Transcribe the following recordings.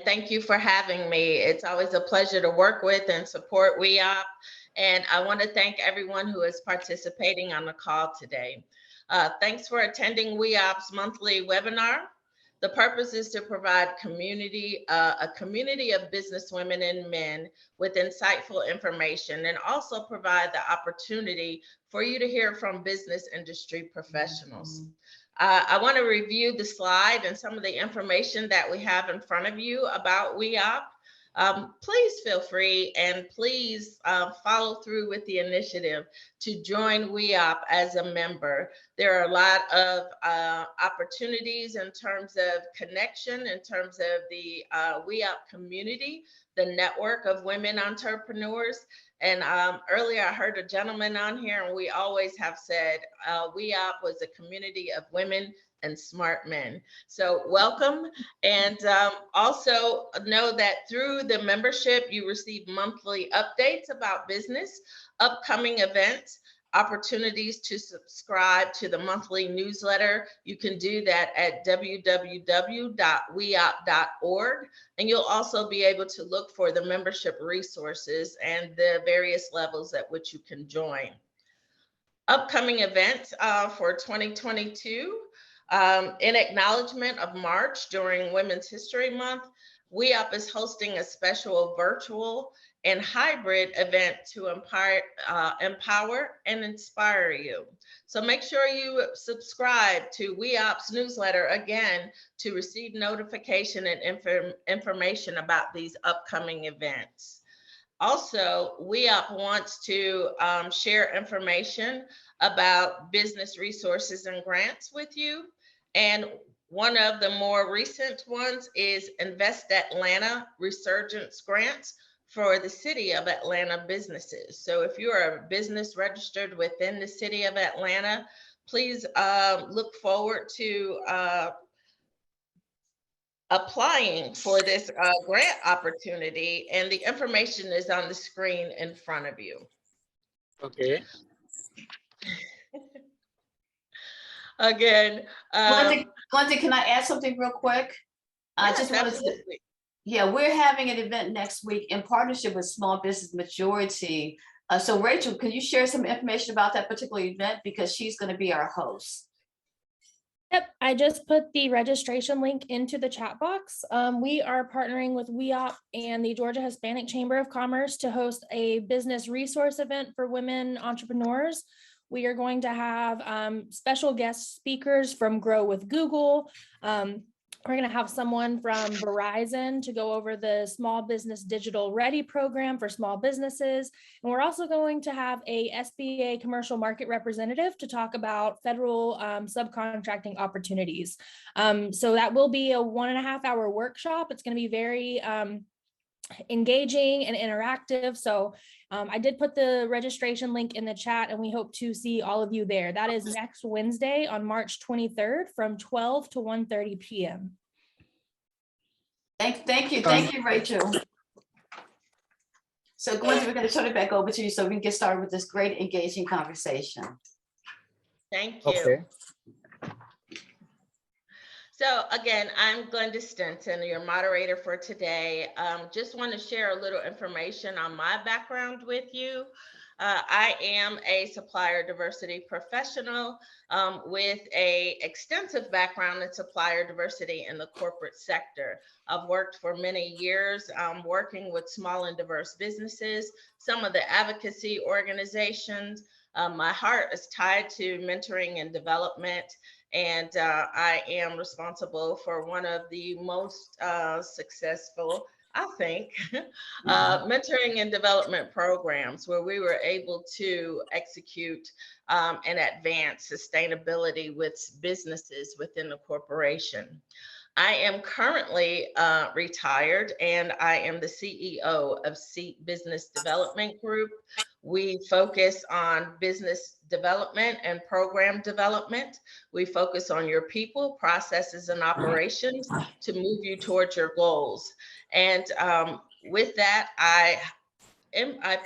thank you for having me. It's always a pleasure to work with and support WEOP. And I want to thank everyone who is participating on the call today. Thanks for attending WEOP's monthly webinar. The purpose is to provide a community of business women and men with insightful information, and also provide the opportunity for you to hear from business industry professionals. I want to review the slide and some of the information that we have in front of you about WEOP. Please feel free and please follow through with the initiative to join WEOP as a member. There are a lot of opportunities in terms of connection, in terms of the WEOP community, the network of women entrepreneurs. And earlier I heard a gentleman on here, and we always have said WEOP was a community of women and smart men. So welcome. And also know that through the membership, you receive monthly updates about business, upcoming events, opportunities to subscribe to the monthly newsletter. You can do that at www.weop.org. And you'll also be able to look for the membership resources and the various levels at which you can join. Upcoming events for 2022. In acknowledgement of March during Women's History Month, WEOP is hosting a special virtual and hybrid event to empower and inspire you. So make sure you subscribe to WEOP's newsletter again to receive notification and information about these upcoming events. Also, WEOP wants to share information about business resources and grants with you. And one of the more recent ones is Invest Atlanta Resurgence Grants for the City of Atlanta businesses. So if you are a business registered within the City of Atlanta, please look forward to applying for this grant opportunity, and the information is on the screen in front of you. Okay. Again, Quentin, can I add something real quick? I just wanted to, yeah, we're having an event next week in partnership with Small Business Majority. So Rachel, can you share some information about that particular event, because she's going to be our host? Yep, I just put the registration link into the chat box. We are partnering with WEOP and the Georgia Hispanic Chamber of Commerce to host a business resource event for women entrepreneurs. We are going to have special guest speakers from Grow with Google. We're going to have someone from Verizon to go over the Small Business Digital Ready program for small businesses. And we're also going to have a SBA commercial market representative to talk about federal subcontracting opportunities. So that will be a 1.5 hour workshop. It's going to be very engaging and interactive. So I did put the registration link in the chat, and we hope to see all of you there. That is next Wednesday on March 23rd from 12 to 1:30 p.m. Thank you, Rachel. So Gwen, we're going to turn it back over to you so we can get started with this great engaging conversation. Thank you. Okay. So again, I'm Glenda Stinson, your moderator for today. Just want to share a little information on my background with you. I am a supplier diversity professional with an extensive background in supplier diversity in the corporate sector. I've worked for many years working with small and diverse businesses, some of the advocacy organizations. My heart is tied to mentoring and development. And I am responsible for one of the most successful, I think, mentoring and development programs where we were able to execute and advance sustainability with businesses within the corporation. I am currently retired, and I am the CEO of SEAT Business Development Group. We focus on business development and program development. We focus on your people, processes, and operations to move you towards your goals. And with that, I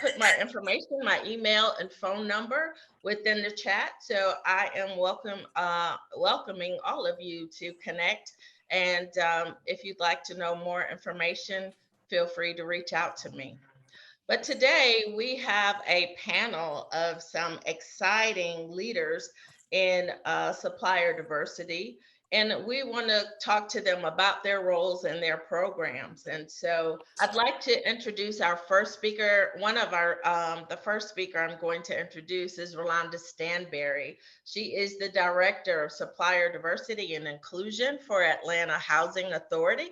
put my information, my email and phone number within the chat. So I am welcoming all of you to connect And if you'd like to know more information, feel free to reach out to me. But today we have a panel of some exciting leaders in supplier diversity, and we want to talk to them about their roles and their programs. And so I'd like to introduce our first speaker. One of our, the first speaker I'm going to introduce is Rholanda Stanberry. She is the Director of Supplier Diversity and Inclusion for Atlanta Housing Authority.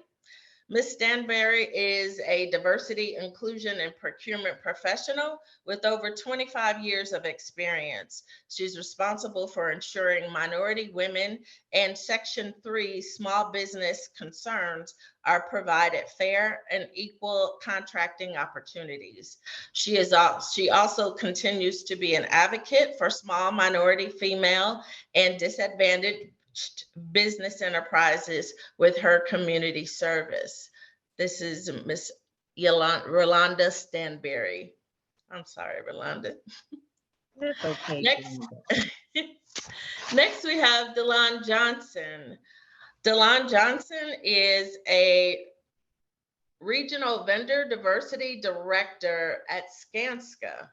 Ms. Stanberry is a diversity, inclusion, and procurement professional with over 25 years of experience. She's responsible for ensuring minority women and Section 3 small business concerns are provided fair and equal contracting opportunities. She also continues to be an advocate for small minority, female, and disadvantaged business enterprises with her community service. This is Miss Rholanda Stanberry. I'm sorry, Rholanda. That's okay. Next we have Delan Johnson. Delan Johnson is a Regional Vendor Diversity Director at Skanska.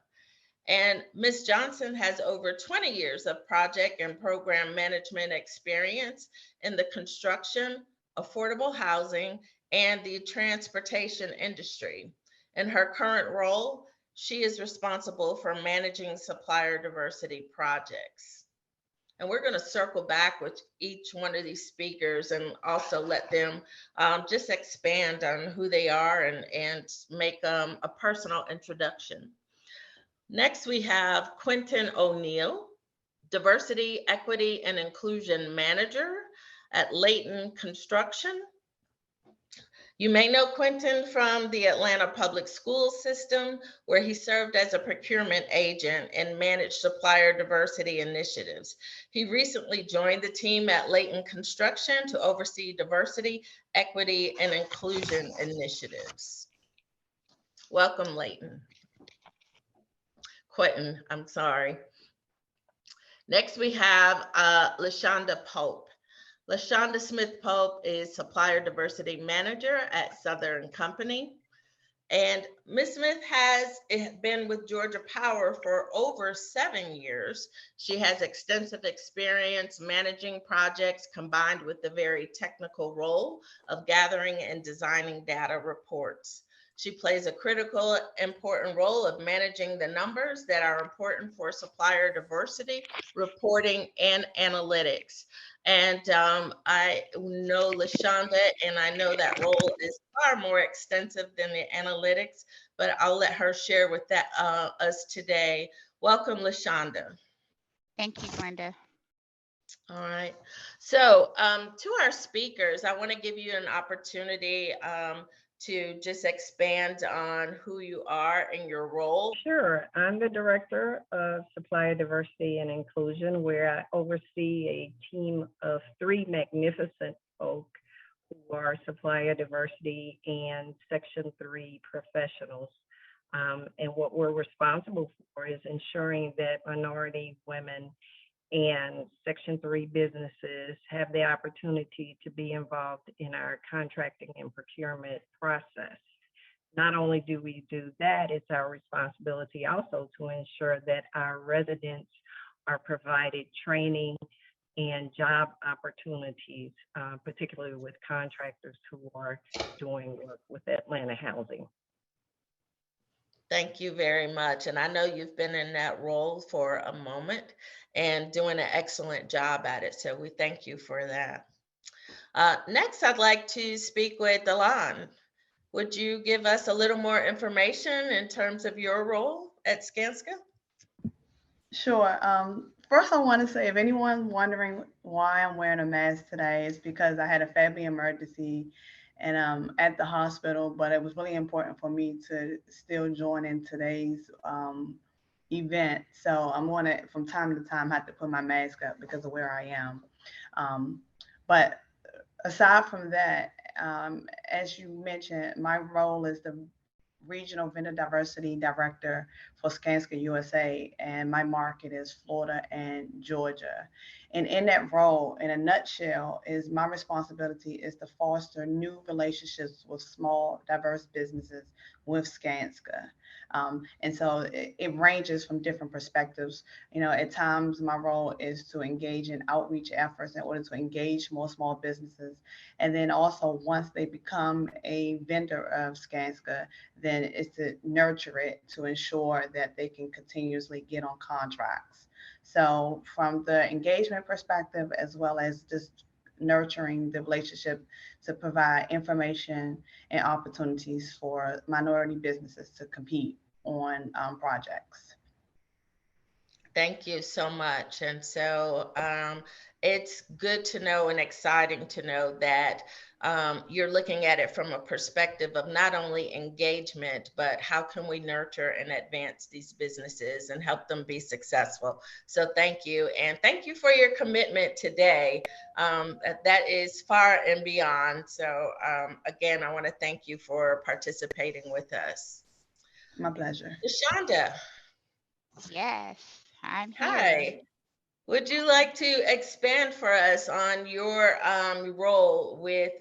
And Ms. Johnson has over 20 years of project and program management experience in the construction, affordable housing, and the transportation industry. In her current role, she is responsible for managing supplier diversity projects. And we're going to circle back with each one of these speakers and also let them just expand on who they are and make a personal introduction. Next, we have Quentin O'Neill, Diversity, Equity, and Inclusion Manager at Layton Construction. You may know Quentin from the Atlanta Public School System, where he served as a procurement agent and managed supplier diversity initiatives. He recently joined the team at Layton Construction to oversee diversity, equity, and inclusion initiatives. Welcome, Layton. Quentin, I'm sorry. Next, we have LaShonda Pope. LaShonda Smith Pope is Supplier Diversity Manager at Southern Company. And Ms. Smith has been with Georgia Power for over 7 years. She has extensive experience managing projects combined with the very technical role of gathering and designing data reports. She plays a critical, important role of managing the numbers that are important for supplier diversity, reporting, and analytics. And I know LaShonda, and I know that role is far more extensive than the analytics, but I'll let her share with us today. Welcome, LaShonda. Thank you, Glenda. All right. So to our speakers, I want to give you an opportunity to just expand on who you are and your role. Sure. I'm the Director of Supplier Diversity and Inclusion, where I oversee a team of 3 magnificent folk who are supplier diversity and Section 3 professionals. And what we're responsible for is ensuring that minority women and Section 3 businesses have the opportunity to be involved in our contracting and procurement process. Not only do we do that, it's our responsibility also to ensure that our residents are provided training and job opportunities, particularly with contractors who are doing work with Atlanta Housing. Thank you very much. And I know you've been in that role for a moment and doing an excellent job at it. So we thank you for that. Next, I'd like to speak with Delan. Would you give us a little more information in terms of your role at Skanska? Sure. First, I want to say, if anyone's wondering why I'm wearing a mask today, it's because I had a family emergency and at the hospital, but it was really important for me to still join in today's event. So I'm going to, from time to time, have to put my mask up because of where I am. But aside from that, as you mentioned, my role is the Regional Vendor Diversity Director for Skanska USA, and my market is Florida and Georgia. And in that role, in a nutshell, is my responsibility is to foster new relationships with small, diverse businesses with Skanska. And so it ranges from different perspectives. You know, at times my role is to engage in outreach efforts in order to engage more small businesses. And then also once they become a vendor of Skanska, then it's to nurture it to ensure that they can continuously get on contracts. So from the engagement perspective, as well as just nurturing the relationship to provide information and opportunities for minority businesses to compete on projects. Thank you so much. And so it's good to know and exciting to know that you're looking at it from a perspective of not only engagement, but how can we nurture and advance these businesses and help them be successful. So thank you. And thank you for your commitment today. That is far and beyond. So again, I want to thank you for participating with us. My pleasure. Shonda. Yes, I'm here. Hi. Would you like to expand for us on your role with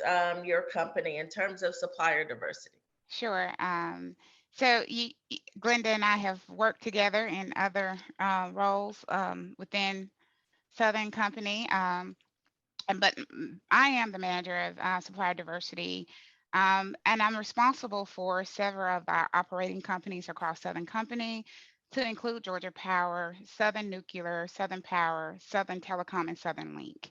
your company in terms of supplier diversity? Sure. So Glenda and I have worked together in other roles within Southern Company, but I am the manager of supplier diversity, and I'm responsible for several of our operating companies across Southern Company, to include Georgia Power, Southern Nuclear, Southern Power, Southern Telecom, and Southern Link.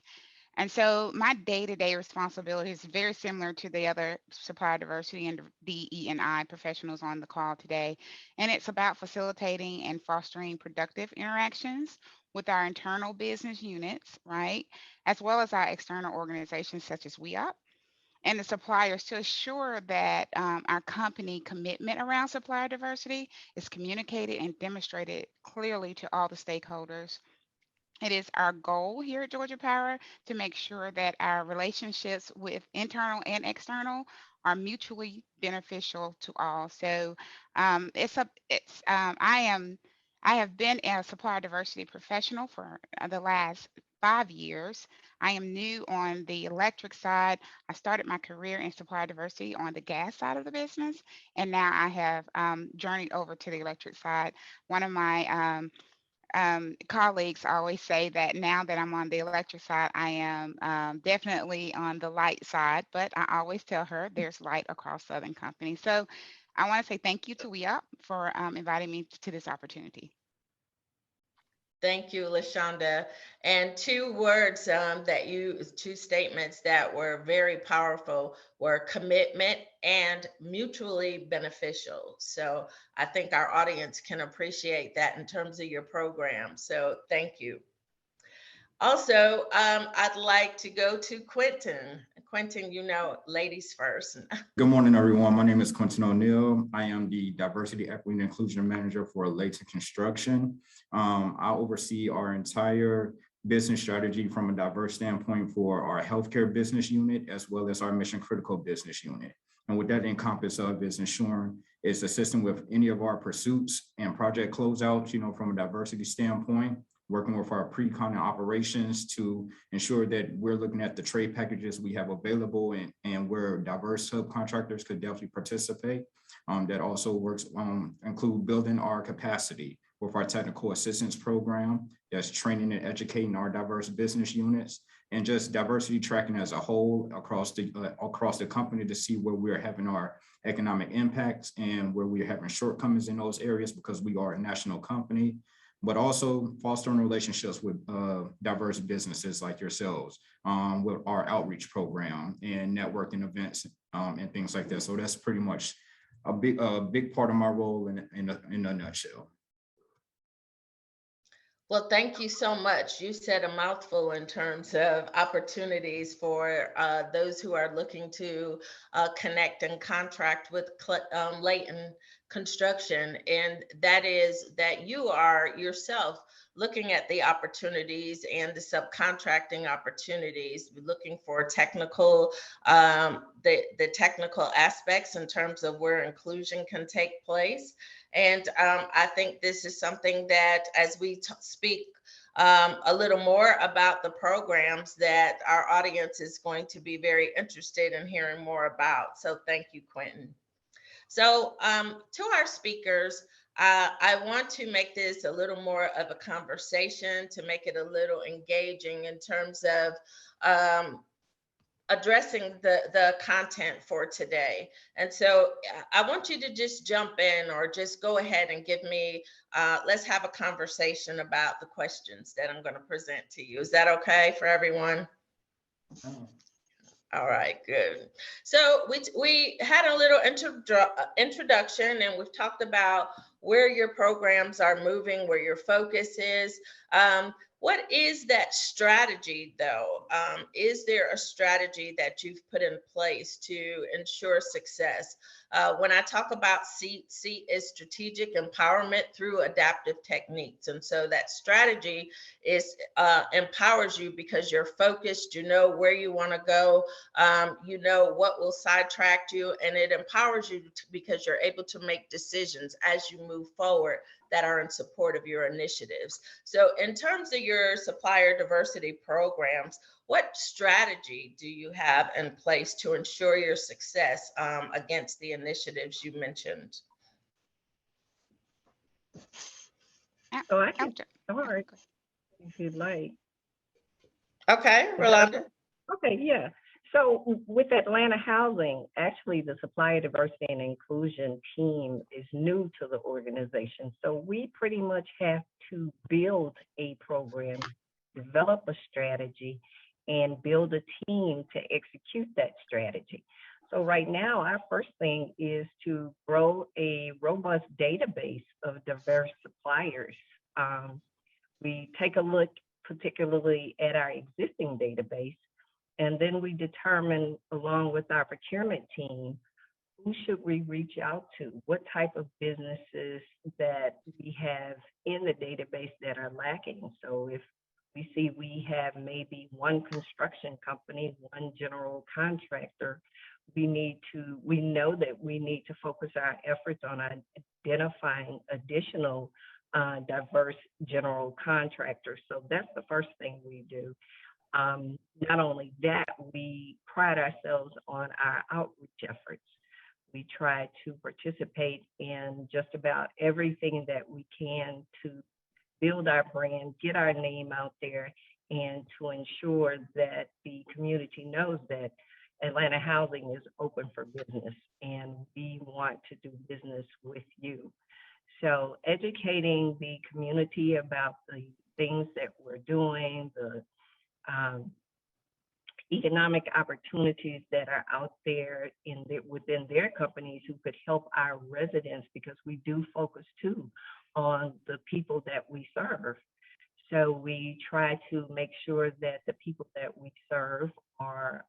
And so my day-to-day responsibility is very similar to the other supplier diversity and DE&I professionals on the call today. And it's about facilitating and fostering productive interactions with our internal business units, right? As well as our external organizations such as WEOP and the suppliers, to assure that our company commitment around supplier diversity is communicated and demonstrated clearly to all the stakeholders. It is our goal here at Georgia Power to make sure that our relationships with internal and external are mutually beneficial to all. So I have been a supplier diversity professional for the last 5 years. I am new on the electric side. I started my career in supplier diversity on the gas side of the business, and now I have journeyed over to the electric side. One of my colleagues always say that now that I'm on the electric side, I am definitely on the light side, but I always tell her there's light across Southern Company. So I want to say thank you to WEOP for inviting me to this opportunity. Thank you, LaShonda. And two statements that were very powerful were commitment and mutually beneficial. So I think our audience can appreciate that in terms of your program. So thank you. Also, I'd like to go to Quentin. Quentin, you know, ladies first. Good morning, everyone. My name is Quentin O'Neill. I am the Diversity, Equity, and Inclusion Manager for Layton Construction. I oversee our entire business strategy from a diverse standpoint for our healthcare business unit, as well as our mission critical business unit. And what that encompasses of is ensuring it's assisting with any of our pursuits and project closeouts, you know, from a diversity standpoint, working with our pre-con operations to ensure that we're looking at the trade packages we have available and where diverse subcontractors could definitely participate. That also works include building our capacity with our technical assistance program, that's training and educating our diverse business units, and just diversity tracking as a whole across the company to see where we're having our economic impacts and where we're having shortcomings in those areas, because we are a national company, but also fostering relationships with diverse businesses like yourselves, with our outreach program and networking events and things like that. So that's pretty much a big part of my role in a nutshell. Well, thank you so much. You said a mouthful in terms of opportunities for those who are looking to connect and contract with Layton Construction. And that is that you are yourself looking at the opportunities and the subcontracting opportunities, looking for technical, the technical aspects in terms of where inclusion can take place. And I think this is something that as we speak a little more about the programs that our audience is going to be very interested in hearing more about. So thank you, Quentin. So to our speakers, I want to make this a little more of a conversation, to make it a little engaging in terms of addressing the content for today. And so I want you to just jump in or just go ahead and give me, let's have a conversation about the questions that I'm going to present to you. Is that okay for everyone? All right, good. So we had a little introduction, and we've talked about where your programs are moving, where your focus is. What is that strategy, though? Is there a strategy that you've put in place to ensure success? When I talk about C is strategic empowerment through adaptive techniques. And so that strategy is empowers you because you're focused, you know where you want to go, you know what will sidetrack you, and it empowers you because you're able to make decisions as you move forward that are in support of your initiatives. So in terms of your supplier diversity programs, what strategy do you have in place to ensure your success against the initiatives you mentioned? So I can start if you'd like. Okay, Rholanda. Okay, yeah. So with Atlanta Housing, actually the Supplier Diversity and Inclusion team is new to the organization. So we pretty much have to build a program, develop a strategy, and build a team to execute that strategy. So right now, our first thing is to grow a robust database of diverse suppliers. We take a look particularly at our existing database, and then we determine, along with our procurement team, who should we reach out to? What type of businesses that we have in the database that are lacking? So if we see we have maybe one construction company, one general contractor, we know that we need to focus our efforts on identifying additional diverse general contractors. So that's the first thing we do. Not only that, we pride ourselves on our outreach efforts. We try to participate in just about everything that we can to build our brand, get our name out there, and to ensure that the community knows that Atlanta Housing is open for business and we want to do business with you. So educating the community about the things that we're doing, the economic opportunities that are out there within their companies who could help our residents, because we do focus too on the people that we serve. So we try to make sure that the people that we serve are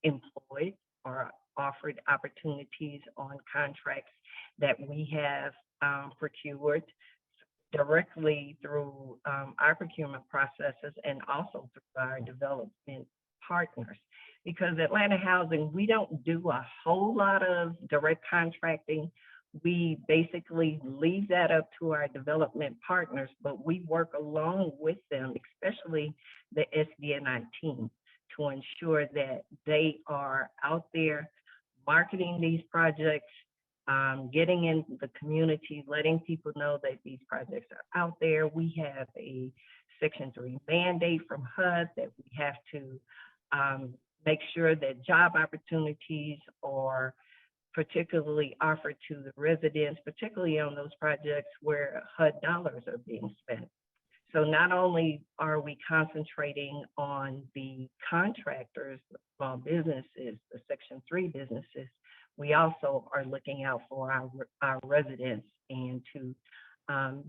employed or offered opportunities on contracts that we have procured directly through our procurement processes and also through our development partners. Because Atlanta Housing, we don't do a whole lot of direct contracting. We basically leave that up to our development partners, but we work along with them, especially the SDNI team, to ensure that they are out there marketing these projects, getting into the community, letting people know that these projects are out there. We have a Section 3 mandate from HUD that we have to make sure that job opportunities are particularly offered to the residents, particularly on those projects where HUD dollars are being spent. So not only are we concentrating on the contractors, the small businesses, the Section 3 businesses, we also are looking out for our residents and to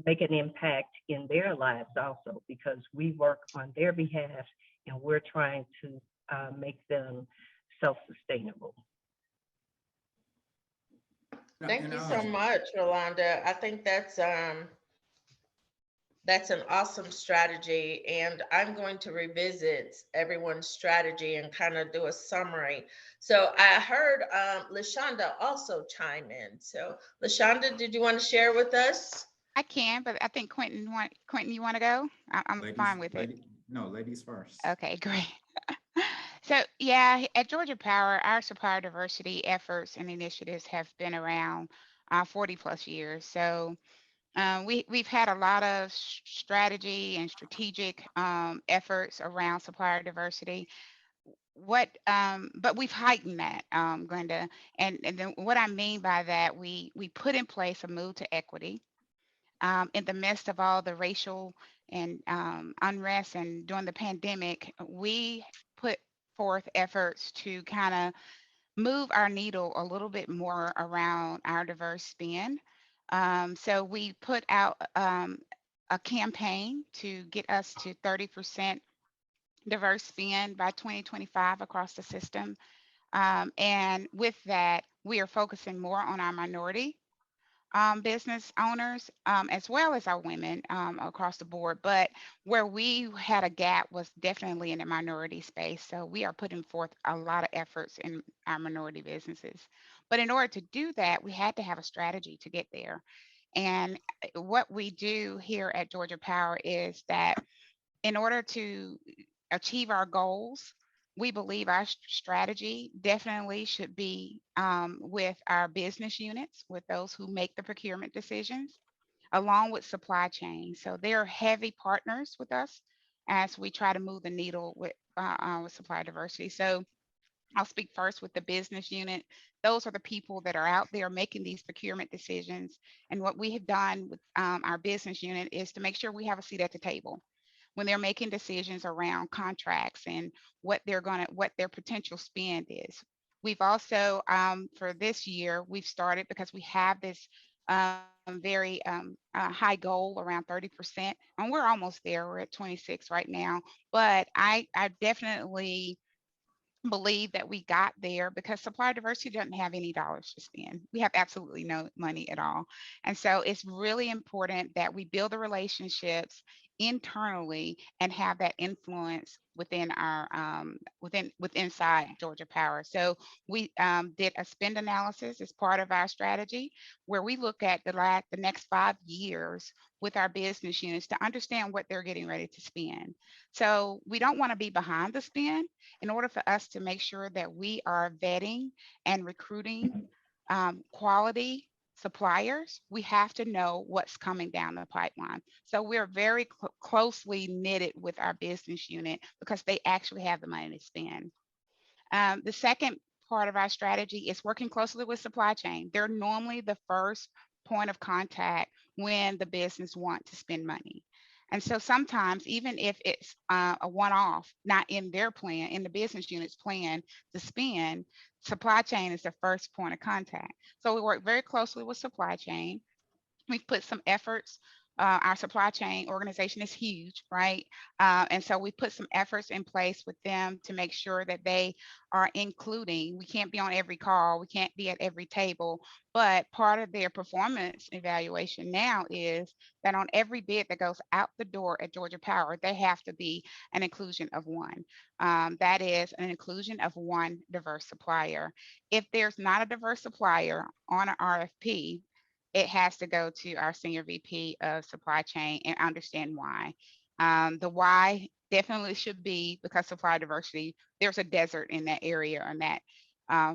make an impact in their lives also, because we work on their behalf and we're trying to make them self-sustainable. Thank you so much, Rholanda. I think that's an awesome strategy, and I'm going to revisit everyone's strategy and kind of do a summary. So I heard LaShonda also chime in. So LaShonda, did you want to share with us? I can, but I think Quentin, you want to go? I'm fine with it. No, ladies first. Okay, great. So yeah, at Georgia Power, our supplier diversity efforts and initiatives have been around 40 plus years. So we've had a lot of strategy and strategic efforts around supplier diversity. But we've heightened that, Glenda. And then what I mean by that, we put in place a move to equity in the midst of all the racial and unrest, and during the pandemic, we put forth efforts to kind of move our needle a little bit more around our diverse spend. So we put out a campaign to get us to 30% diverse spend by 2025 across the system. And with that, we are focusing more on our minority business owners, as well as our women across the board. But where we had a gap was definitely in the minority space. So we are putting forth a lot of efforts in our minority businesses. But in order to do that, we had to have a strategy to get there. And what we do here at Georgia Power is that in order to achieve our goals, we believe our strategy definitely should be with our business units, with those who make the procurement decisions, along with supply chain. So they're heavy partners with us as we try to move the needle with supply diversity. So I'll speak first with the business unit. Those are the people that are out there making these procurement decisions. And what we have done with our business unit is to make sure we have a seat at the table when they're making decisions around contracts and what their potential spend is. We've also, for this year, we've started because we have this very high goal around 30%, and we're almost there. We're at 26 right now, but I definitely believe that we got there because supplier diversity doesn't have any dollars to spend. We have absolutely no money at all. And so it's really important that we build the relationships internally and have that influence within our inside Georgia Power. So we did a spend analysis as part of our strategy, where we look at the next 5 years with our business units to understand what they're getting ready to spend. So we don't want to be behind the spend. In order for us to make sure that we are vetting and recruiting quality suppliers, we have to know what's coming down the pipeline. So we're very closely knitted with our business unit because they actually have the money to spend. The second part of our strategy is working closely with supply chain. They're normally the first point of contact when the business wants to spend money. And so sometimes, even if it's a one-off, not in their plan, in the business unit's plan to spend, supply chain is the first point of contact. So we work very closely with supply chain. We've put some efforts. Our supply chain organization is huge, right? And so we put some efforts in place with them to make sure that they are including. We can't be on every call, we can't be at every table, but part of their performance evaluation now is that on every bid that goes out the door at Georgia Power, they have to be an inclusion of one. That is an inclusion of one diverse supplier. If there's not a diverse supplier on an RFP, it has to go to our senior VP of supply chain and understand why. The why definitely should be because supply diversity, there's a desert in that area, and that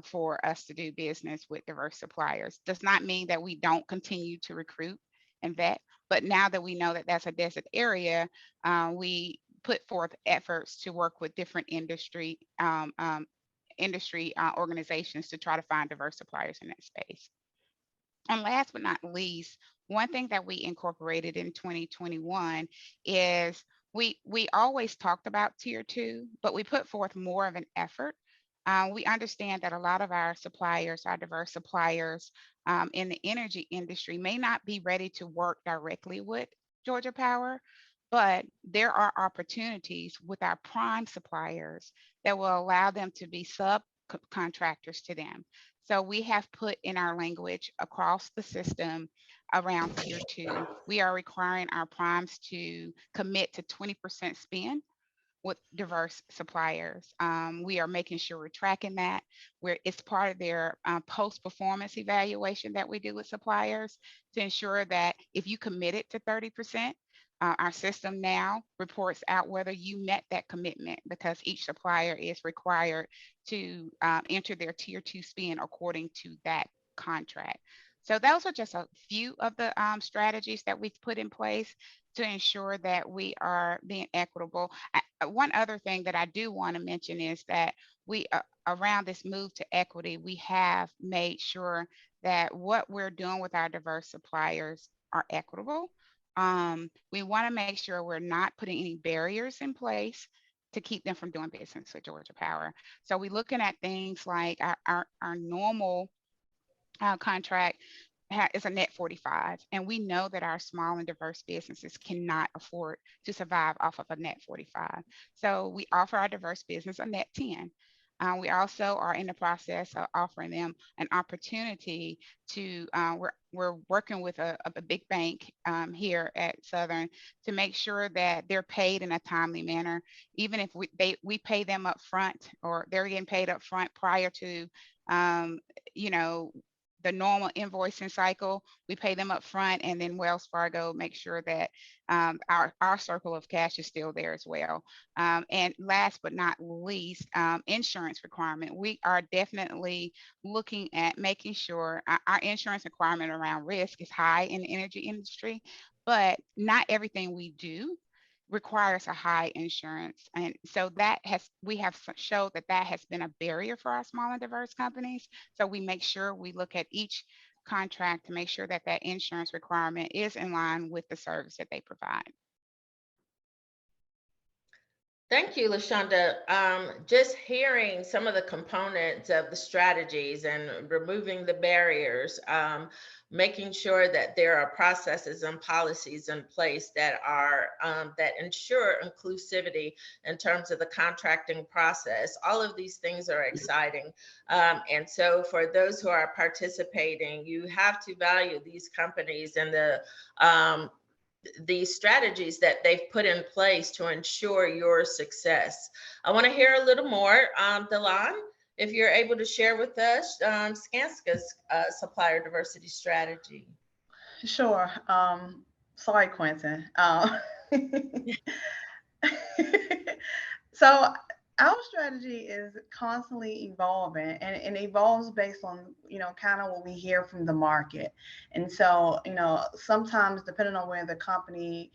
for us to do business with diverse suppliers. Does not mean that we don't continue to recruit and vet, but now that we know that that's a desert area, we put forth efforts to work with different industry organizations to try to find diverse suppliers in that space. And last but not least, one thing that we incorporated in 2021 is we always talked about tier two, but we put forth more of an effort We understand that a lot of our suppliers, our diverse suppliers in the energy industry may not be ready to work directly with Georgia Power, but there are opportunities with our prime suppliers that will allow them to be subcontractors to them. So we have put in our language across the system around tier 2, we are requiring our primes to commit to 20% spend with diverse suppliers. We are making sure we're tracking that, where it's part of their post-performance evaluation that we do with suppliers to ensure that if you committed to 30%, our system now reports out whether you met that commitment, because each supplier is required to enter their tier 2 spend according to that contract. So those are just a few of the strategies that we've put in place to ensure that we are being equitable. One other thing that I do want to mention is that we, around this move to equity, we have made sure that what we're doing with our diverse suppliers are equitable. We want to make sure we're not putting any barriers in place to keep them from doing business with Georgia Power. So we're looking at things like our normal contract is a net 45. And we know that our small and diverse businesses cannot afford to survive off of a net 45. So we offer our diverse business a net 10. We also are in the process of offering them an opportunity to, we're working with a big bank here at Southern to make sure that they're paid in a timely manner. Even if we pay them up front, or they're getting paid up front prior to, you know, the normal invoicing cycle, we pay them up front, and then Wells Fargo makes sure that our circle of cash is still there as well. And last but not least, insurance requirement. We are definitely looking at making sure our insurance requirement around risk is high in the energy industry, but not everything we do requires a high insurance. And so we have showed that has been a barrier for our small and diverse companies. So we make sure we look at each contract to make sure that insurance requirement is in line with the service that they provide. Thank you, LaShonda. Just hearing some of the components of the strategies and removing the barriers, making sure that there are processes and policies in place that are that ensure inclusivity in terms of the contracting process. All of these things are exciting. And so for those who are participating, you have to value these companies and the strategies that they've put in place to ensure your success. I want to hear a little more. Delan, if you're able to share with us Skanska's supplier diversity strategy. Sure. Sorry, Quentin. So our strategy is constantly evolving, and it evolves based on, kind of what we hear from the market. And so, sometimes depending on where the company,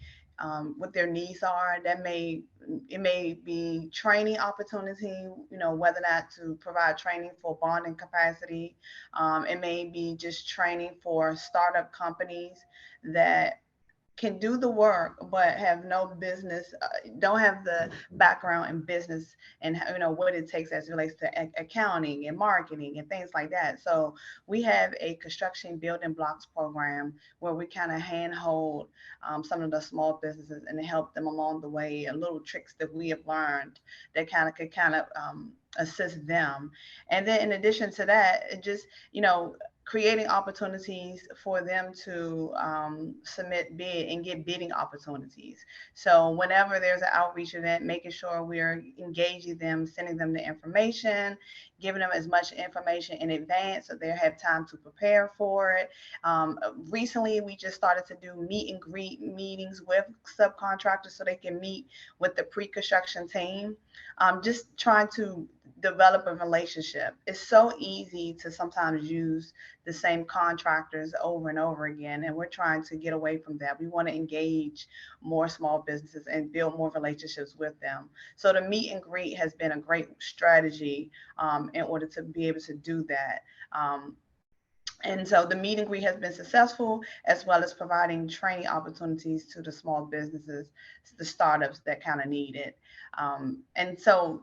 what their needs are, it may be training opportunity, whether or not to provide training for bonding capacity. It may be just training for startup companies that can do the work but have no business, don't have the background in business, and what it takes as it relates to accounting and marketing and things like that. So we have a construction building blocks program where we kind of handhold some of the small businesses and help them along the way, and little tricks that we have learned that could assist them. And then in addition to that, it just, creating opportunities for them to submit bid and get bidding opportunities. So whenever there's an outreach event, making sure we're engaging them, sending them the information, giving them as much information in advance so they have time to prepare for it. Recently, we just started to do meet and greet meetings with subcontractors so they can meet with the pre-construction team. Just trying to develop a relationship. It's so easy to sometimes use the same contractors over and over again, and we're trying to get away from that. We want to engage more small businesses and build more relationships with them. So the meet and greet has been a great strategy in order to be able to do that. And so the meet and greet has been successful, as well as providing training opportunities to the small businesses, the startups that kind of need it. And so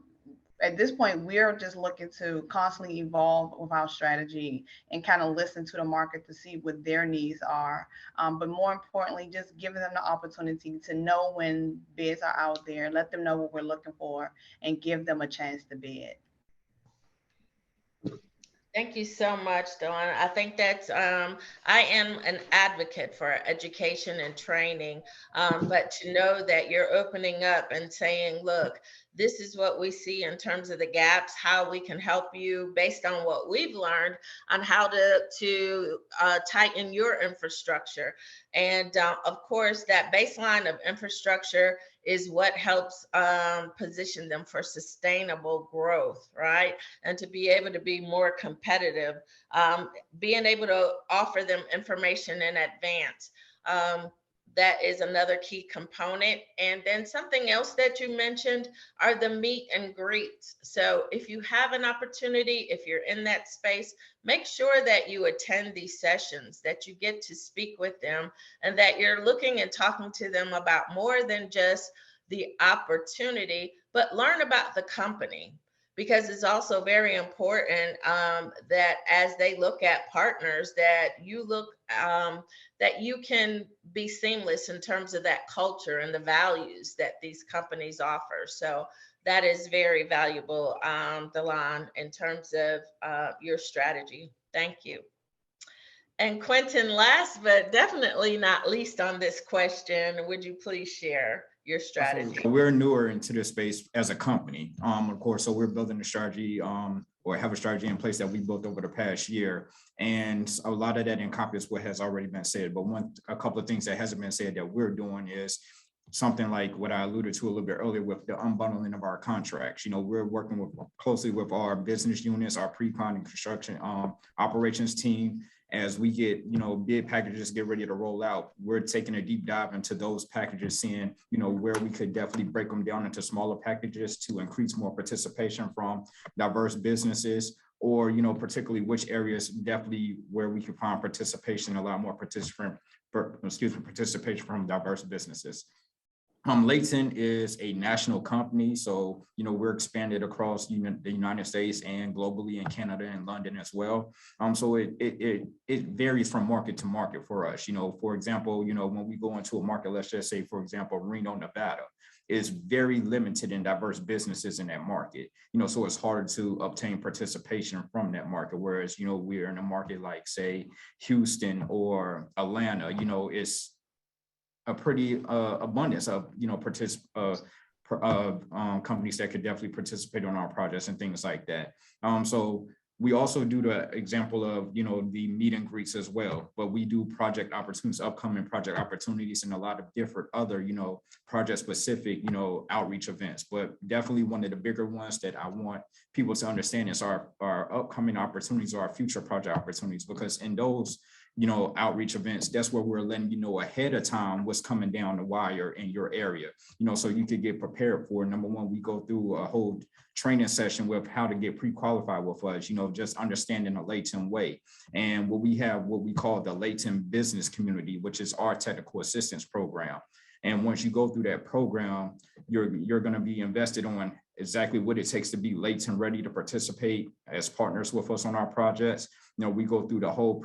at this point, we're just looking to constantly evolve with our strategy and kind of listen to the market to see what their needs are. But more importantly, just giving them the opportunity to know when bids are out there, let them know what we're looking for, and give them a chance to bid. Thank you so much, Delan. I think that's, I am an advocate for education and training, but to know that you're opening up and saying, look, this is what we see in terms of the gaps, how we can help you based on what we've learned on how to tighten your infrastructure. And of course, that baseline of infrastructure is what helps position them for sustainable growth, right? And to be able to be more competitive, being able to offer them information in advance. That is another key component. And then something else that you mentioned are the meet and greets. So if you have an opportunity, if you're in that space, make sure that you attend these sessions, that you get to speak with them, and that you're looking and talking to them about more than just the opportunity, but learn about the company. Because it's also very important that as they look at partners, that you look that you can be seamless in terms of that culture and the values that these companies offer. So that is very valuable, Delan, in terms of your strategy. Thank you. And Quentin, last but definitely not least on this question, would you please share your strategy? So we're newer into this space as a company, of course, so we're building a strategy or have a strategy in place that we built over the past year. And a lot of that encompasses what has already been said. But a couple of things that hasn't been said that we're doing is something like what I alluded to a little bit earlier with the unbundling of our contracts. We're working closely with our business units, our pre-con and construction operations team. As we get, bid packages get ready to roll out, we're taking a deep dive into those packages, seeing, where we could definitely break them down into smaller packages to increase more participation from diverse businesses, or, particularly which areas definitely where we can find participation, a lot more participation from diverse businesses. Layton is a national company, so we're expanded across the United States and globally in Canada and London as well. So it varies from market to market for us. For example, when we go into a market, let's just say, for example, Reno, Nevada, is very limited in diverse businesses in that market. So it's hard to obtain participation from that market. Whereas we're in a market like, say, Houston or Atlanta, it's a pretty abundance of companies that could definitely participate on our projects and things like that. So we also do the example of the meet and greets as well, but we do project opportunities, upcoming project opportunities, and a lot of different other project specific outreach events. But definitely one of the bigger ones that I want people to understand is our upcoming opportunities, or our future project opportunities, because in those outreach events, that's where we're letting you know ahead of time what's coming down the wire in your area, so you could get prepared for. Number one, we go through a whole training session with how to get pre-qualified with us, just understanding the Layton way. And what we call the Layton business community, which is our technical assistance program. And once you go through that program, you're going to be invested on exactly what it takes to be Layton ready to participate as partners with us on our projects. We go through the whole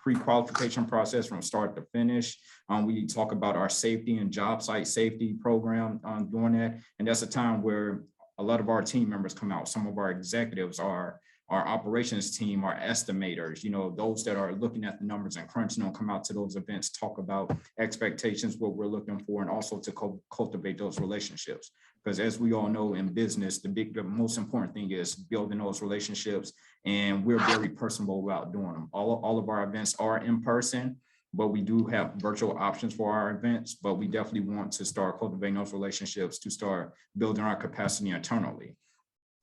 pre-qualification process from start to finish. We talk about our safety and job site safety program doing that. And that's a time where a lot of our team members come out. Some of our executives are our operations team, our estimators, those that are looking at the numbers and crunching come out to those events, talk about expectations, what we're looking for, and also to cultivate those relationships. Because as we all know in business, the most important thing is building those relationships, and we're very personable about doing them. All of our events are in person, but we do have virtual options for our events, but we definitely want to start cultivating those relationships to start building our capacity internally.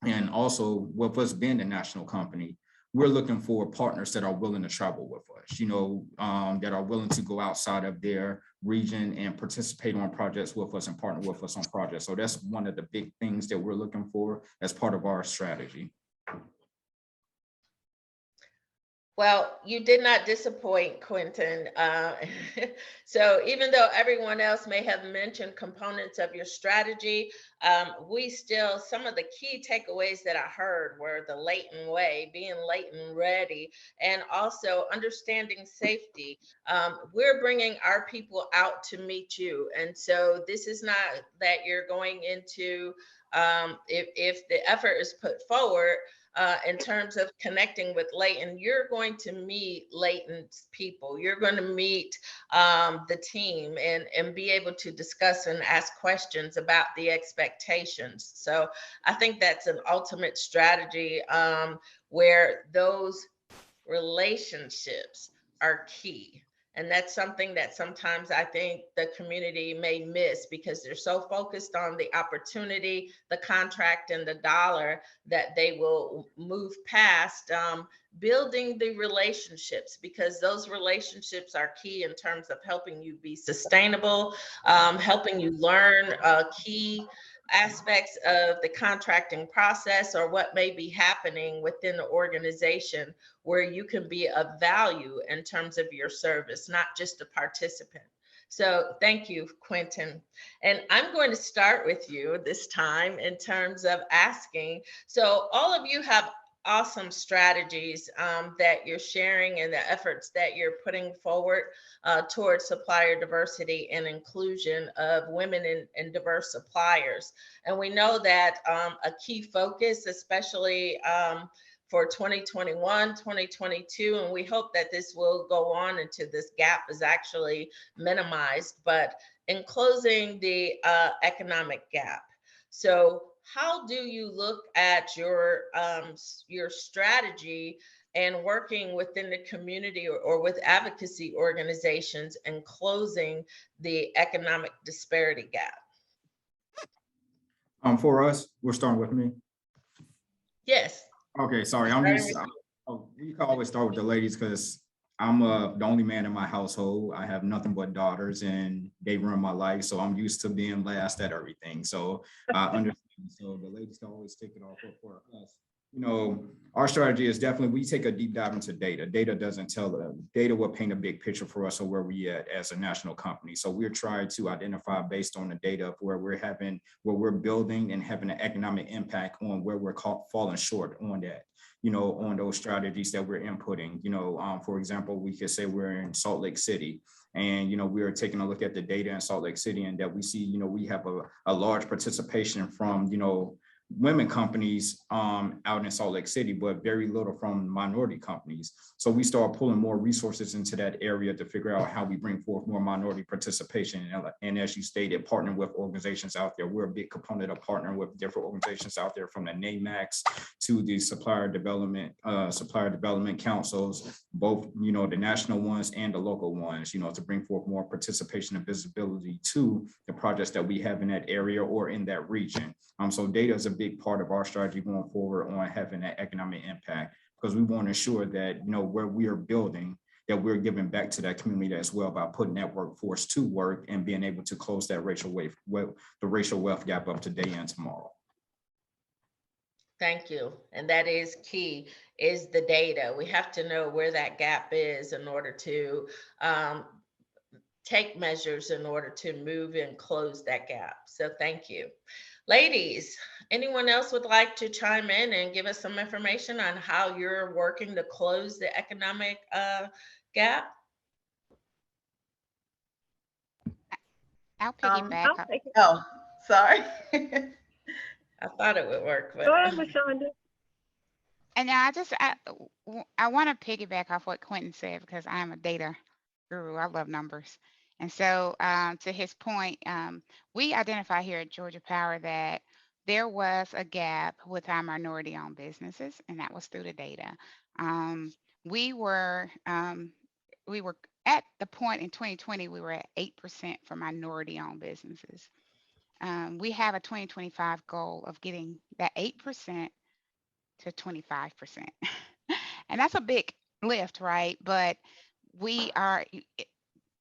And also, with us being a national company, we're looking for partners that are willing to travel with us, that are willing to go outside of their region and participate on projects with us and partner with us on projects. So that's one of the big things that we're looking for as part of our strategy. Well, you did not disappoint, Quentin. So even though everyone else may have mentioned components of your strategy, we still, some of the key takeaways that I heard were the latent way, being latent ready, and also understanding safety. We're bringing our people out to meet you. And so this is not that you're going into, if the effort is put forward, in terms of connecting with Leighton, you're going to meet Leighton's people. You're going to meet the team and be able to discuss and ask questions about the expectations. So I think that's an ultimate strategy where those relationships are key. And that's something that sometimes I think the community may miss because they're so focused on the opportunity, the contract, and the dollar that they will move past building the relationships, because those relationships are key in terms of helping you be sustainable, helping you learn key aspects of the contracting process or what may be happening within the organization where you can be of value in terms of your service, not just a participant. So thank you, Quentin. And I'm going to start with you this time in terms of asking. So all of you have awesome strategies that you're sharing and the efforts that you're putting forward towards supplier diversity and inclusion of women and diverse suppliers. And we know that a key focus, especially for 2021, 2022, and we hope that this will go on until this gap is actually minimized, but in closing the economic gap. So how do you look at your strategy and working within the community or with advocacy organizations and closing the economic disparity gap? For us, we're starting with me. Yes. Okay, sorry. We can always start with the ladies because I'm the only man in my household. I have nothing but daughters and they run my life. So I'm used to being last at everything. So I understand. So the ladies can always take it off for us. You know, our strategy is definitely, we take a deep dive into data. Data doesn't tell, data will paint a big picture for us of where we at as a national company. So we're trying to identify based on the data of where we're building and having an economic impact on where we're falling short on that, you know, on those strategies that we're inputting. You know, for example, we could say we're in Salt Lake City. And, you know, we are taking a look at the data in Salt Lake City and that we see, you know, we have a large participation from, you know, women companies out in Salt Lake City, but very little from minority companies. So we start pulling more resources into that area to figure out how we bring forth more minority participation. And as you stated, partnering with organizations out there. We're a big component of partnering with different organizations out there, from the NAMACs to the supplier development councils, both, you know, the national ones and the local ones, you know, to bring forth more participation and visibility to the projects that we have in that area or in that region. So data is a big part of our strategy going forward on having that economic impact, because we want to ensure that, you know, where we are building, that we're giving back to that community as well by putting that workforce to work and being able to close that racial wealth gap up today and tomorrow. Thank you. And that is key, is the data. We have to know where that gap is in order to take measures in order to move and close that gap. So thank you. Ladies, anyone else would like to chime in and give us some information on how you're working to close the economic gap? I'll piggyback. Oh, sorry. I thought it would work. But... Go ahead, Rholanda. And now I want to piggyback off what Quentin said, because I'm a data guru. I love numbers. And so to his point, we identify here at Georgia Power that there was a gap with our minority-owned businesses, and that was through the data. We were at the point in 2020, we were at 8% for minority-owned businesses. We have a 2025 goal of getting that 8% to 25%. And that's a big lift, right? But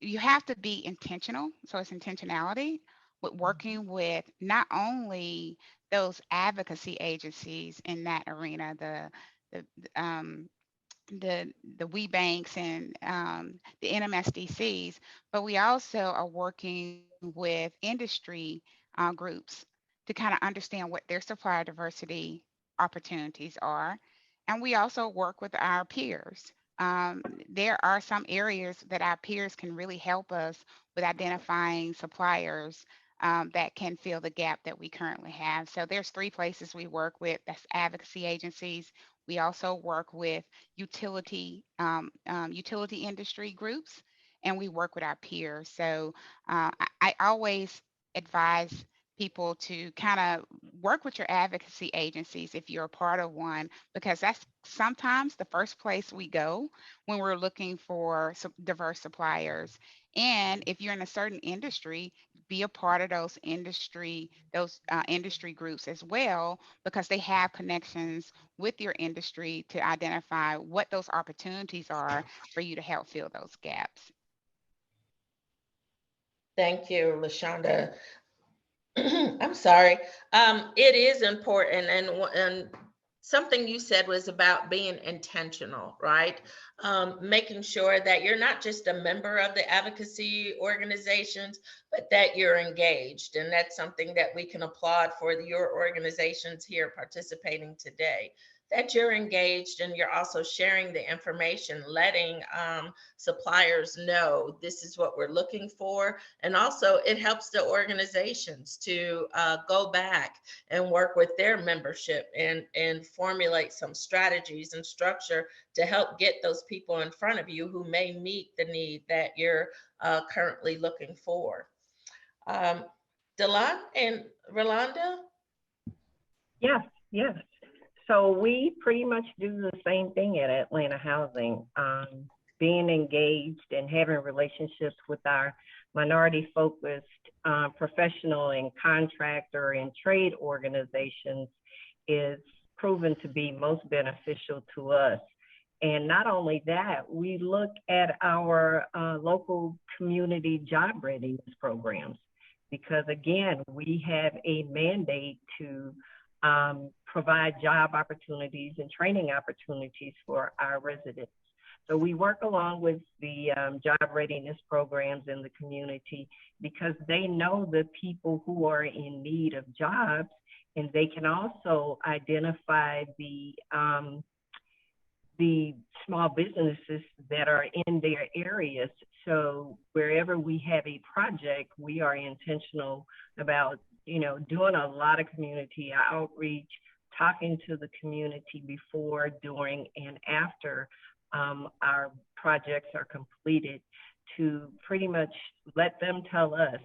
you have to be intentional. So it's intentionality with working with not only those advocacy agencies in that arena, the the we banks and the NMSDCs, but we also are working with industry groups to kind of understand what their supplier diversity opportunities are. And we also work with our peers. There are some areas that our peers can really help us with identifying suppliers that can fill the gap that we currently have. So there's 3 places we work with. That's advocacy agencies. We also work with utility industry groups, and we work with our peers. So I always advise people to kind of work with your advocacy agencies if you're a part of one, because that's sometimes the first place we go when we're looking for diverse suppliers. And if you're in a certain industry, be a part of those industry groups as well, because they have connections with your industry to identify what those opportunities are for you to help fill those gaps. Thank you, LaShonda. I'm sorry. It is important, and something you said was about being intentional, right? Making sure that you're not just a member of the advocacy organizations, but that you're engaged. And that's something that we can applaud for your organizations here participating today, that you're engaged and you're also sharing the information, letting suppliers know this is what we're looking for. And also it helps the organizations to go back and work with their membership and formulate some strategies and structure to help get those people in front of you who may meet the need that you're currently looking for. Delan and Rholanda? Yes, yes. So we pretty much do the same thing at Atlanta Housing, being engaged and having relationships with our minority-focused professional and contractor and trade organizations is proven to be most beneficial to us. And not only that, we look at our local community job readiness programs, because again, we have a mandate to provide job opportunities and training opportunities for our residents. So we work along with the job readiness programs in the community, because they know the people who are in need of jobs, and they can also identify the small businesses that are in their areas. So wherever we have a project, we are intentional about doing a lot of community outreach, talking to the community before, during, and after our projects are completed, to pretty much let them tell us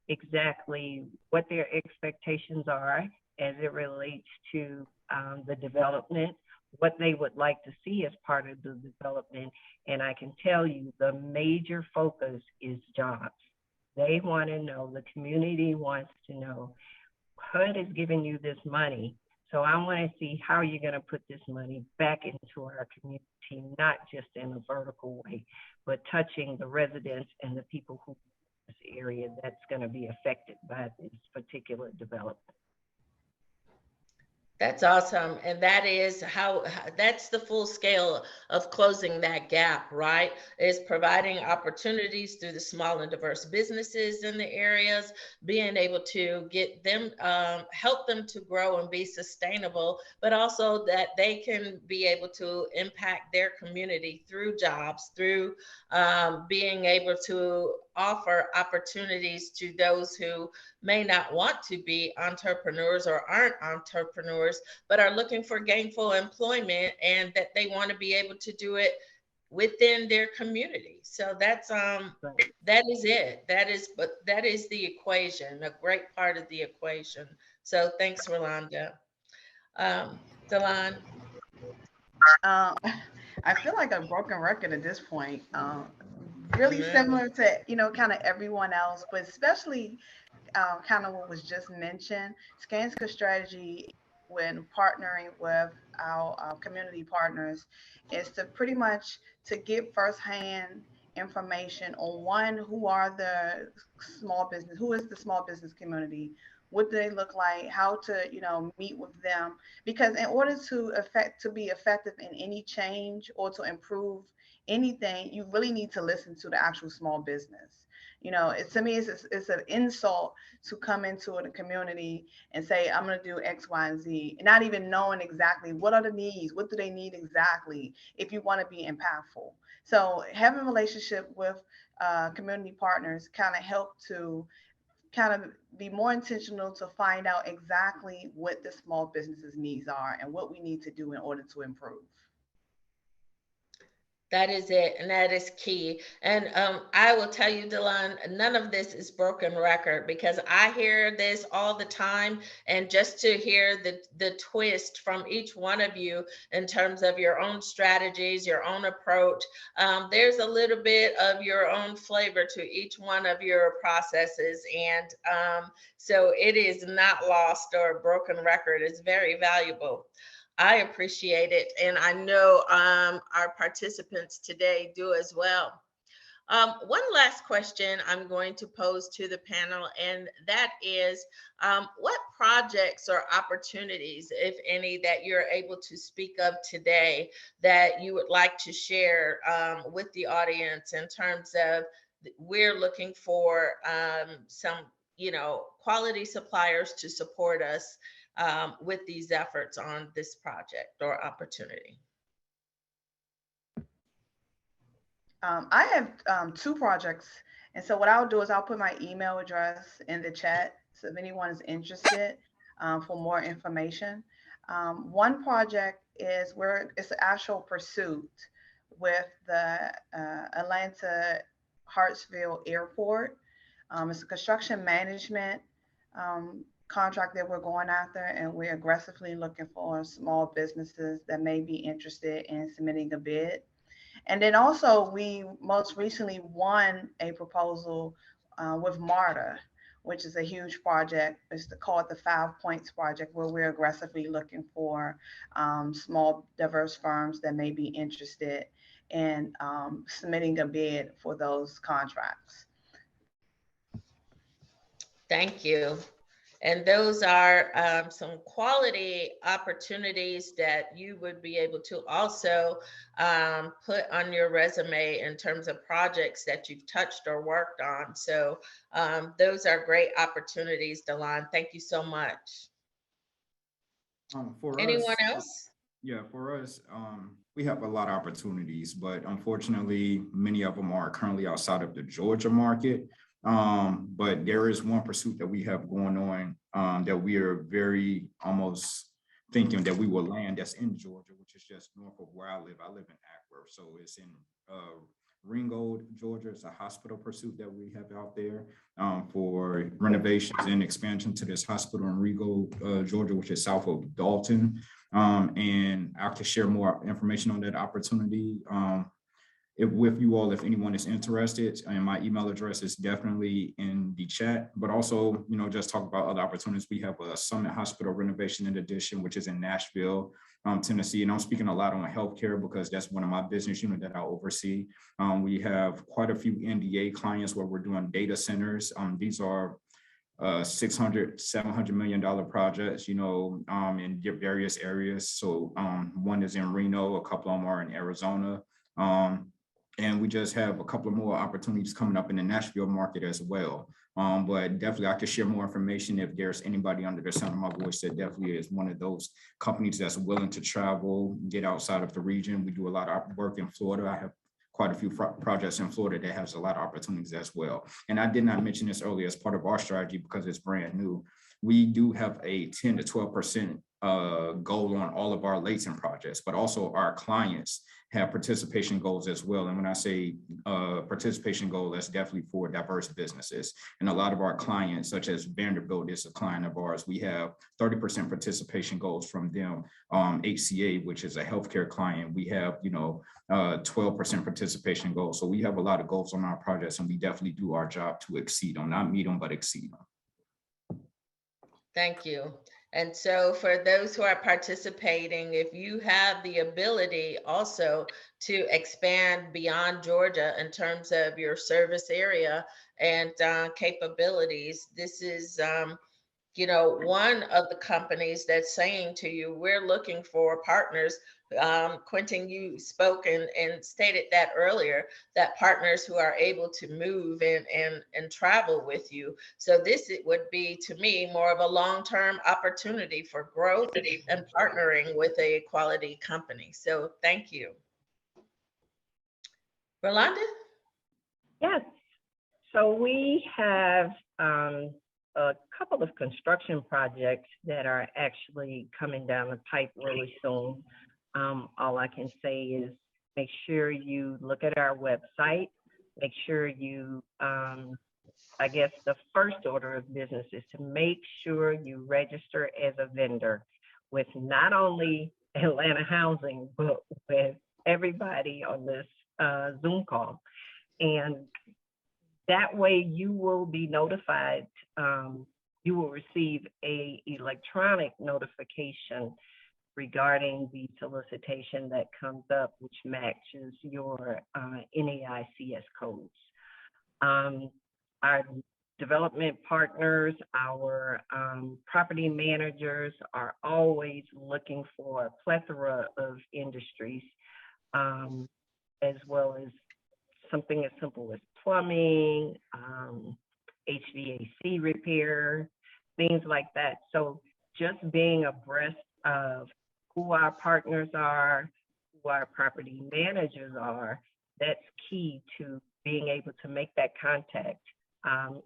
exactly what their expectations are as it relates to the development, what they would like to see as part of the development. And I can tell you the major focus is jobs. They want to know, the community wants to know, HUD is giving you this money, so I want to see how you're going to put this money back into our community, not just in a vertical way, but touching the residents and the people who in this area that's going to be affected by this particular development. That's awesome. And that is how that's the full scale of closing that gap, right? Is providing opportunities through the small and diverse businesses in the areas, being able to get them, help them to grow and be sustainable, but also that they can be able to impact their community through jobs, through being able to offer opportunities to those who may not want to be entrepreneurs or aren't entrepreneurs, but are looking for gainful employment, and that they want to be able to do it within their community. So that's that is it. That is the equation, a great part of the equation. So thanks, Rholanda. Delan. I feel like a broken record at this point. Really similar to kind of everyone else, but especially kind of what was just mentioned. Skanska strategy when partnering with our community partners is to pretty much to get firsthand information on one, who is the small business community? What do they look like? How to, meet with them? Because in order to be effective in any change or to improve anything, you really need to listen to the actual small business. To me, it's an insult to come into the community and say, I'm going to do X, Y, and Z, and not even knowing exactly what are the needs, what do they need exactly if you want to be impactful. So having a relationship with community partners kind of help to kind of be more intentional to find out exactly what the small businesses needs are and what we need to do in order to improve. That is it, and that is key. And I will tell you, Delan, none of this is broken record, because I hear this all the time, and just to hear the twist from each one of you in terms of your own strategies, your own approach, there's a little bit of your own flavor to each one of your processes, and so it is not lost or a broken record. It's very valuable. I appreciate it, and I know our participants today do as well. One last question I'm going to pose to the panel, and that is, what projects or opportunities, if any, that you're able to speak of today that you would like to share with the audience in terms of we're looking for some, quality suppliers to support us with these efforts on this project or opportunity? I have 2 projects. And so what I'll do is I'll put my email address in the chat. So if anyone is interested for more information. One project is where it's an actual pursuit with the Atlanta Hartsfield Airport. It's a construction management contract that we're going after, and we're aggressively looking for small businesses that may be interested in submitting a bid. And then also we most recently won a proposal with MARTA, which is a huge project. It's called the 5 Points Project, where we're aggressively looking for small diverse firms that may be interested in submitting a bid for those contracts. Thank you. And those are some quality opportunities that you would be able to also put on your resume in terms of projects that you've touched or worked on. So those are great opportunities, Delan. Thank you so much. Anyone else? Yeah, for us, we have a lot of opportunities, but unfortunately, many of them are currently outside of the Georgia market. But there is one pursuit that we have going on that we are very almost thinking that we will land that's in Georgia, which is just north of where I live. I live in Ackworth, so it's in Ringgold, Georgia. It's a hospital pursuit that we have out there for renovations and expansion to this hospital in Ringgold, Georgia, which is south of Dalton. And I can share more information on that opportunity with you all, if anyone is interested. And my email address is definitely in the chat, but also, just talk about other opportunities. We have a Summit Hospital renovation in addition, which is in Nashville, Tennessee. And I'm speaking a lot on healthcare because that's one of my business units that I oversee. We have quite a few NDA clients where we're doing data centers. These are $600, $700 million projects, in various areas. So one is in Reno, a couple of them are in Arizona. And we just have a couple of more opportunities coming up in the Nashville market as well. But definitely I could share more information if there's anybody under the sound of my voice that definitely is one of those companies that's willing to travel, get outside of the region. We do a lot of work in Florida. I have quite a few projects in Florida that has a lot of opportunities as well. And I did not mention this earlier as part of our strategy because it's brand new. We do have a 10 to 12% goal on all of our latent projects, but also our clients have participation goals as well. And when I say participation goal, that's definitely for diverse businesses. And a lot of our clients, such as Vanderbilt is a client of ours, we have 30% participation goals from them. HCA, which is a healthcare client, we have, 12% participation goals. So we have a lot of goals on our projects, and we definitely do our job to exceed them, not meet them, but exceed them. Thank you. And so for those who are participating, if you have the ability also to expand beyond Georgia in terms of your service area and capabilities, this is one of the companies that's saying to you, we're looking for partners. Quentin, you spoke and stated that earlier, that partners who are able to move and travel with you. So this it would be, to me, more of a long-term opportunity for growth and partnering with a quality company. So thank you. Rholanda? Yes. So we have a couple of construction projects that are actually coming down the pipe really soon. All I can say is make sure you look at our website, make sure you, I guess the first order of business is to make sure you register as a vendor with not only Atlanta Housing, but with everybody on this Zoom call. And that way you will be notified, you will receive a electronic notification regarding the solicitation that comes up, which matches your NAICS codes. Our development partners, our property managers are always looking for a plethora of industries, as well as something as simple as plumbing, HVAC repair, things like that. So just being abreast of who our partners are, who our property managers are, that's key to being able to make that contact,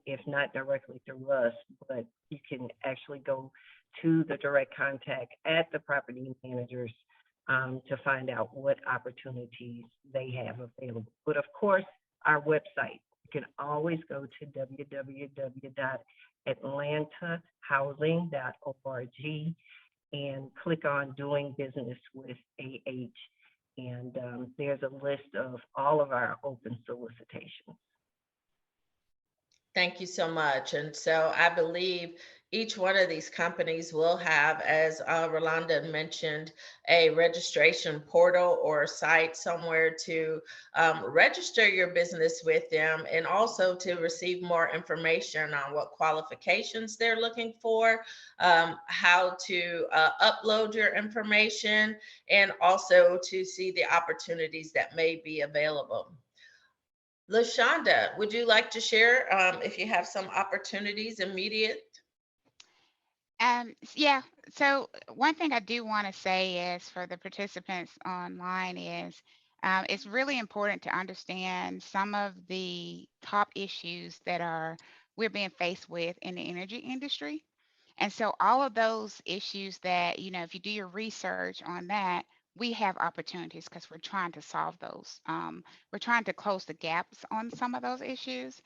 if not directly through us, but you can actually go to the direct contact at the property managers to find out what opportunities they have available. But of course, our website, you can always go to www.atlantahousing.org and click on doing business with AH. And there's a list of all of our open solicitations. Thank you so much. And so I believe each one of these companies will have, as Rholanda mentioned, a registration portal or site somewhere to register your business with them, and also to receive more information on what qualifications they're looking for, how to upload your information, and also to see the opportunities that may be available. LaShonda, would you like to share if you have some opportunities immediate? Yeah, so one thing I do want to say is for the participants online is it's really important to understand some of the top issues that we're being faced with in the energy industry. And so all of those issues that, if you do your research on that, we have opportunities because we're trying to solve those. We're trying to close the gaps on some of those issues,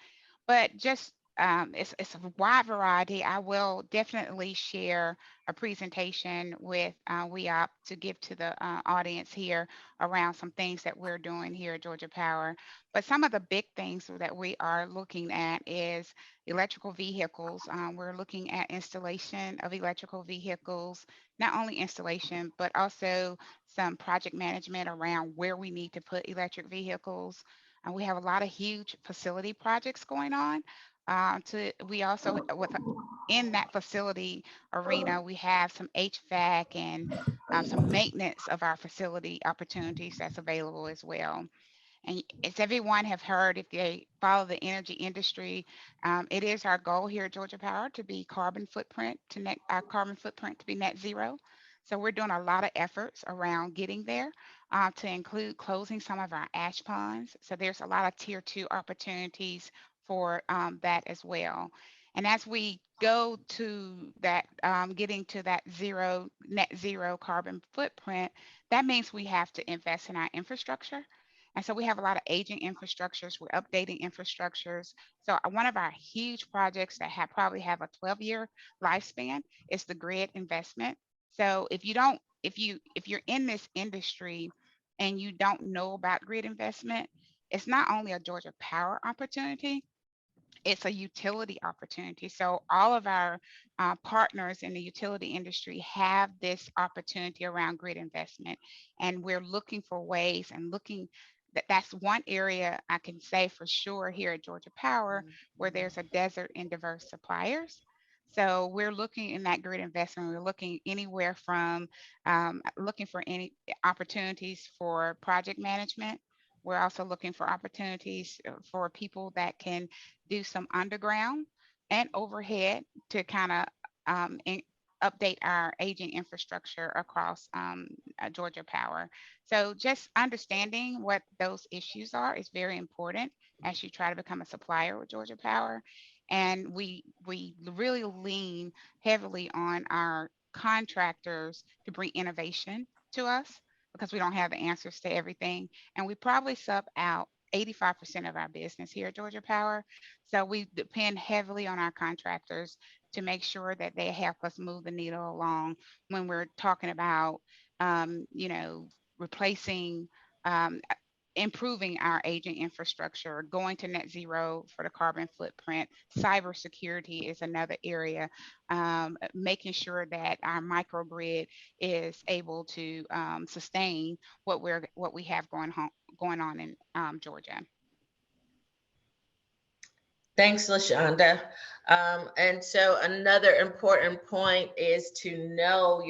but just it's a wide variety. I will definitely share a presentation with WEOP to give to the audience here around some things that we're doing here at Georgia Power. But some of the big things that we are looking at is electrical vehicles. We're looking at installation of electrical vehicles, not only installation, but also some project management around where we need to put electric vehicles. We have a lot of huge facility projects going on. We also, in that facility arena, we have some HVAC and some maintenance of our facility opportunities that's available as well. And as everyone have heard, if they follow the energy industry, it is our goal here at Georgia Power to be our carbon footprint to be net zero. So we're doing a lot of efforts around getting there, to include closing some of our ash ponds. So there's a lot of tier 2 opportunities for that as well. And as we go to that, getting to that net zero carbon footprint, that means we have to invest in our infrastructure. And so we have a lot of aging infrastructures. We're updating infrastructures. So one of our huge projects that probably have a 12-year lifespan is the grid investment. So if you're in this industry and you don't know about grid investment, it's not only a Georgia Power opportunity, it's a utility opportunity. So all of our partners in the utility industry have this opportunity around grid investment, and we're looking for ways and looking that's one area I can say for sure here at Georgia Power where there's a desert in diverse suppliers. So we're looking in that grid investment. We're looking anywhere from looking for any opportunities for project management. We're also looking for opportunities for people that can do some underground and overhead to kind of update our aging infrastructure across Georgia Power. So just understanding what those issues are is very important as you try to become a supplier with Georgia Power. And we really lean heavily on our contractors to bring innovation to us because we don't have the answers to everything. And we probably sub out 85% of our business here at Georgia Power. So we depend heavily on our contractors to make sure that they help us move the needle along when we're talking about, replacing, improving our aging infrastructure, going to net zero for the carbon footprint. Cybersecurity is another area, making sure that our microgrid is able to sustain what we have going on in Georgia. Thanks, LaShonda. And so another important point is to know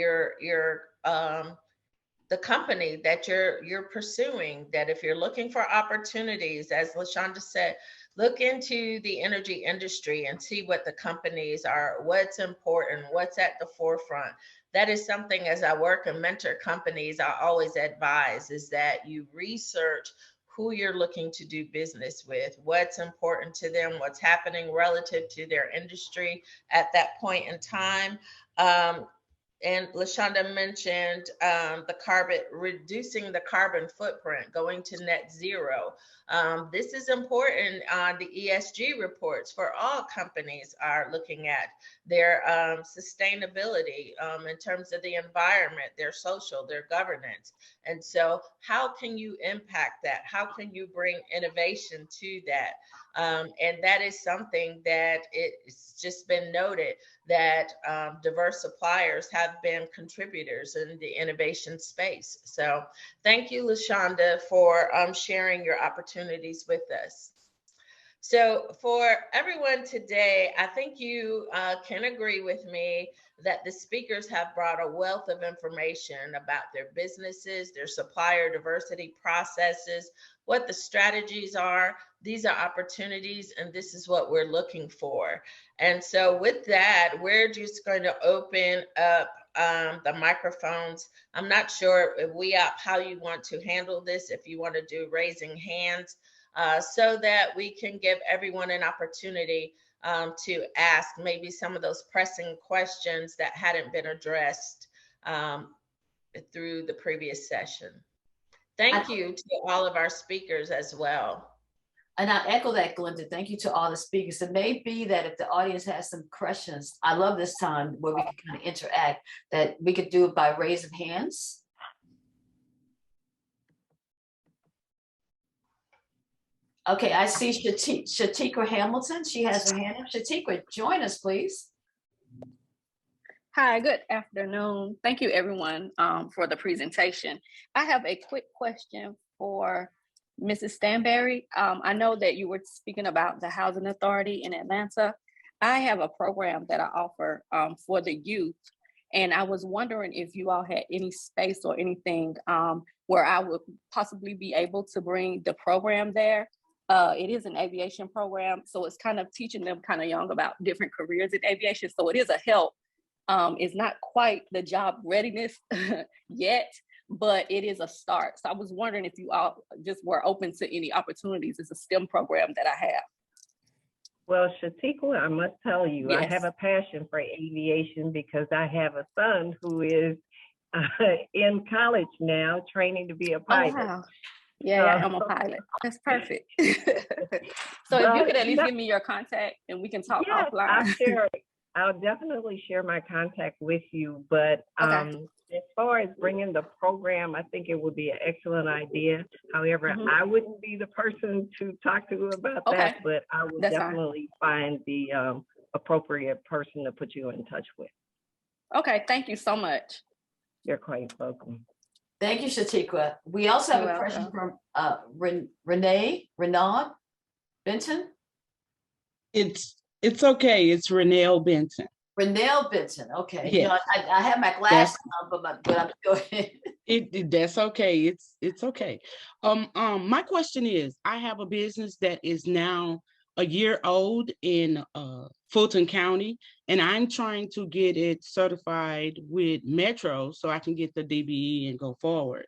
the company that you're pursuing, that if you're looking for opportunities, as LaShonda said, look into the energy industry and see what the companies are, what's important, what's at the forefront. That is something, as I work and mentor companies, I always advise is that you research who you're looking to do business with, what's important to them, what's happening relative to their industry at that point in time. And LaShonda mentioned reducing the carbon footprint, going to net zero. This is important. The ESG reports for all companies are looking at their sustainability in terms of the environment, their social, their governance. And so how can you impact that? How can you bring innovation to that? And that is something that it's just been noted that diverse suppliers have been contributors in the innovation space. So thank you, LaShonda, for sharing your opportunities with us. So for everyone today, I think you can agree with me that the speakers have brought a wealth of information about their businesses, their supplier diversity processes, what the strategies are. These are opportunities, and this is what we're looking for. And so with that, we're just going to open up the microphones. I'm not sure if how you want to handle this, if you want to do raising hands, so that we can give everyone an opportunity to ask maybe some of those pressing questions that hadn't been addressed through the previous session. Thank you to all of our speakers as well. And I echo that, Glenda. Thank you to all the speakers. It may be that if the audience has some questions, I love this time where we can kind of interact, that we could do it by raising hands. Okay, I see Shatika Hamilton. She has her hand up. Shatika, join us, please. Hi, good afternoon. Thank you, everyone, for the presentation. I have a quick question for Mrs. Stanberry. I know that you were speaking about the Housing Authority in Atlanta. I have a program that I offer for the youth, and I was wondering if you all had any space or anything where I would possibly be able to bring the program there. It is an aviation program, so it's kind of teaching them kind of young about different careers in aviation. So it is a help. It's not quite the job readiness yet, but it is a start. So I was wondering if you all just were open to any opportunities. It's a STEM program that I have. Well, Shatika, I must tell you, Yes. I have a passion for aviation because I have a son who is in college now, training to be a pilot. Oh, wow. Yeah, I'm a pilot. That's perfect. So if you could at least give me your contact and we can talk offline. I'll definitely share my contact with you, but Okay. as far as bringing the program, I think it would be an excellent idea. However, I wouldn't be the person to talk to about Okay. that, but I will That's fine. definitely find the appropriate person to put you in touch with. Okay, thank you so much. You're quite welcome. Thank you, Shatika. We also have You're a question welcome. from Renaud Benton. It's okay. It's Renelle Benton. Renelle Benton. Okay. You Yes. know, I have my glasses on, but I'm go ahead. That's okay. It's okay. My question is, I have a business that is now a year old in Fulton County, and I'm trying to get it certified with Metro so I can get the DBE and go forward.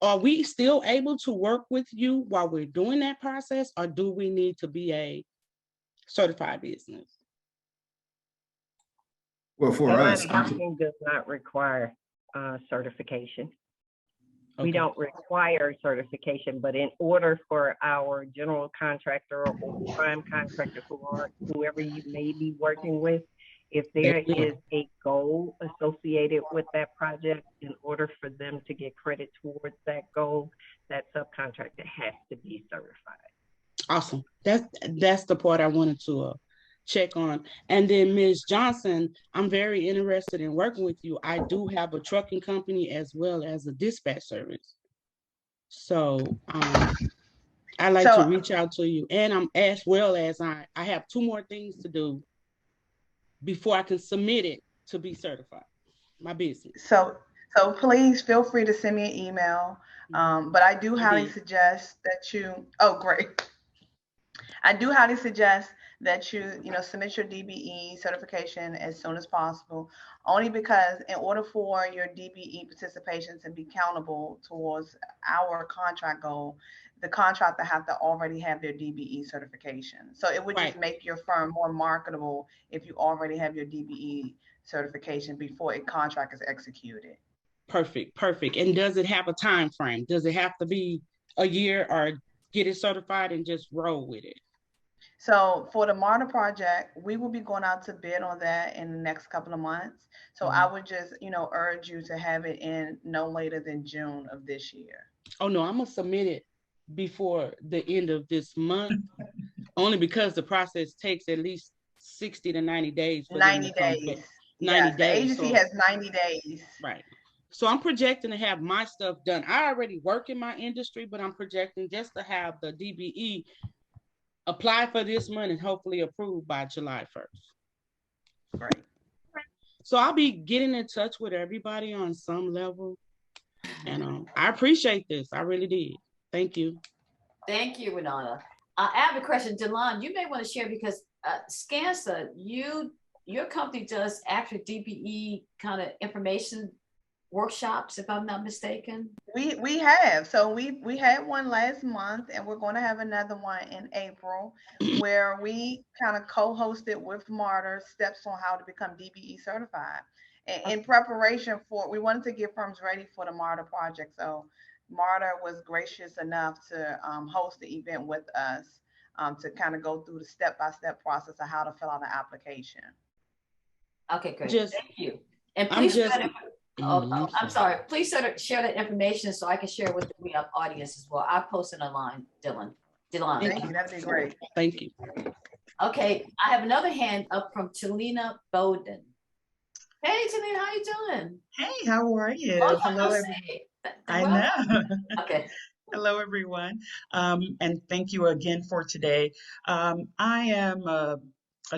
Are we still able to work with you while we're doing that process, or do we need to be a certified business? Well, for That line us, of housing does not require certification. We don't require certification, but in order for our general contractor or prime contractor, whoever you may be working with, if there is a goal associated with that project, in order for them to get credit towards that goal, that subcontractor has to be certified. Awesome. That's the part I wanted to check on. And then Ms. Johnson, I'm very interested in working with you. I do have a trucking company as well as a dispatch service. So I like to reach out to you, and I'm as well as I have 2 more things to do before I can submit it to be certified, my business. So please feel free to send me an email. But I do highly suggest that you, oh, great. I do highly suggest that you submit your DBE certification as soon as possible, only because in order for your DBE participation to be countable towards our contract goal, the contractor have to already have their DBE certification. So it would just make your firm more marketable if you already have your DBE certification before a contract is executed. Perfect. And does it have a time frame? Does it have to be a year, or get it certified and just roll with it? So for the MARTA project, we will be going out to bid on that in the next couple of months. So I would just, urge you to have it in no later than June of this year. Oh no, I'm gonna submit it before the end of this month, only because the process takes at least 60 to 90 days. 90 days. 90 days. The agency has 90 days. Right. So I'm projecting to have my stuff done. I already work in my industry, but I'm projecting just to have the DBE apply for this month and hopefully approved by July 1st. Right. So I'll be getting in touch with everybody on some level. And I appreciate this. I really did. Thank you. Thank you, Renata. I have a question, Delan. You may want to share, because Skanska, your company does actual DBE kind of information workshops, if I'm not mistaken. We have. So we had one last month, and we're going to have another one in April, where we kind of co-hosted with MARTA steps on how to become DBE certified. And in preparation for, we wanted to get firms ready for the MARTA project. So MARTA was gracious enough to host the event with us to kind of go through the step-by-step process of how to fill out an application. Okay, great. Thank you. And please, I'm sorry. Please share that information so I can share it with the audience as well. I'll post it online, Delan. Thank you. That'd be great. Thank you. Okay, I have another hand up from Talina Bowden. Hey, Talina, how you doing? Hey, how are you? Oh, hello, I know. Okay. Hello, everyone. And thank you again for today. I am a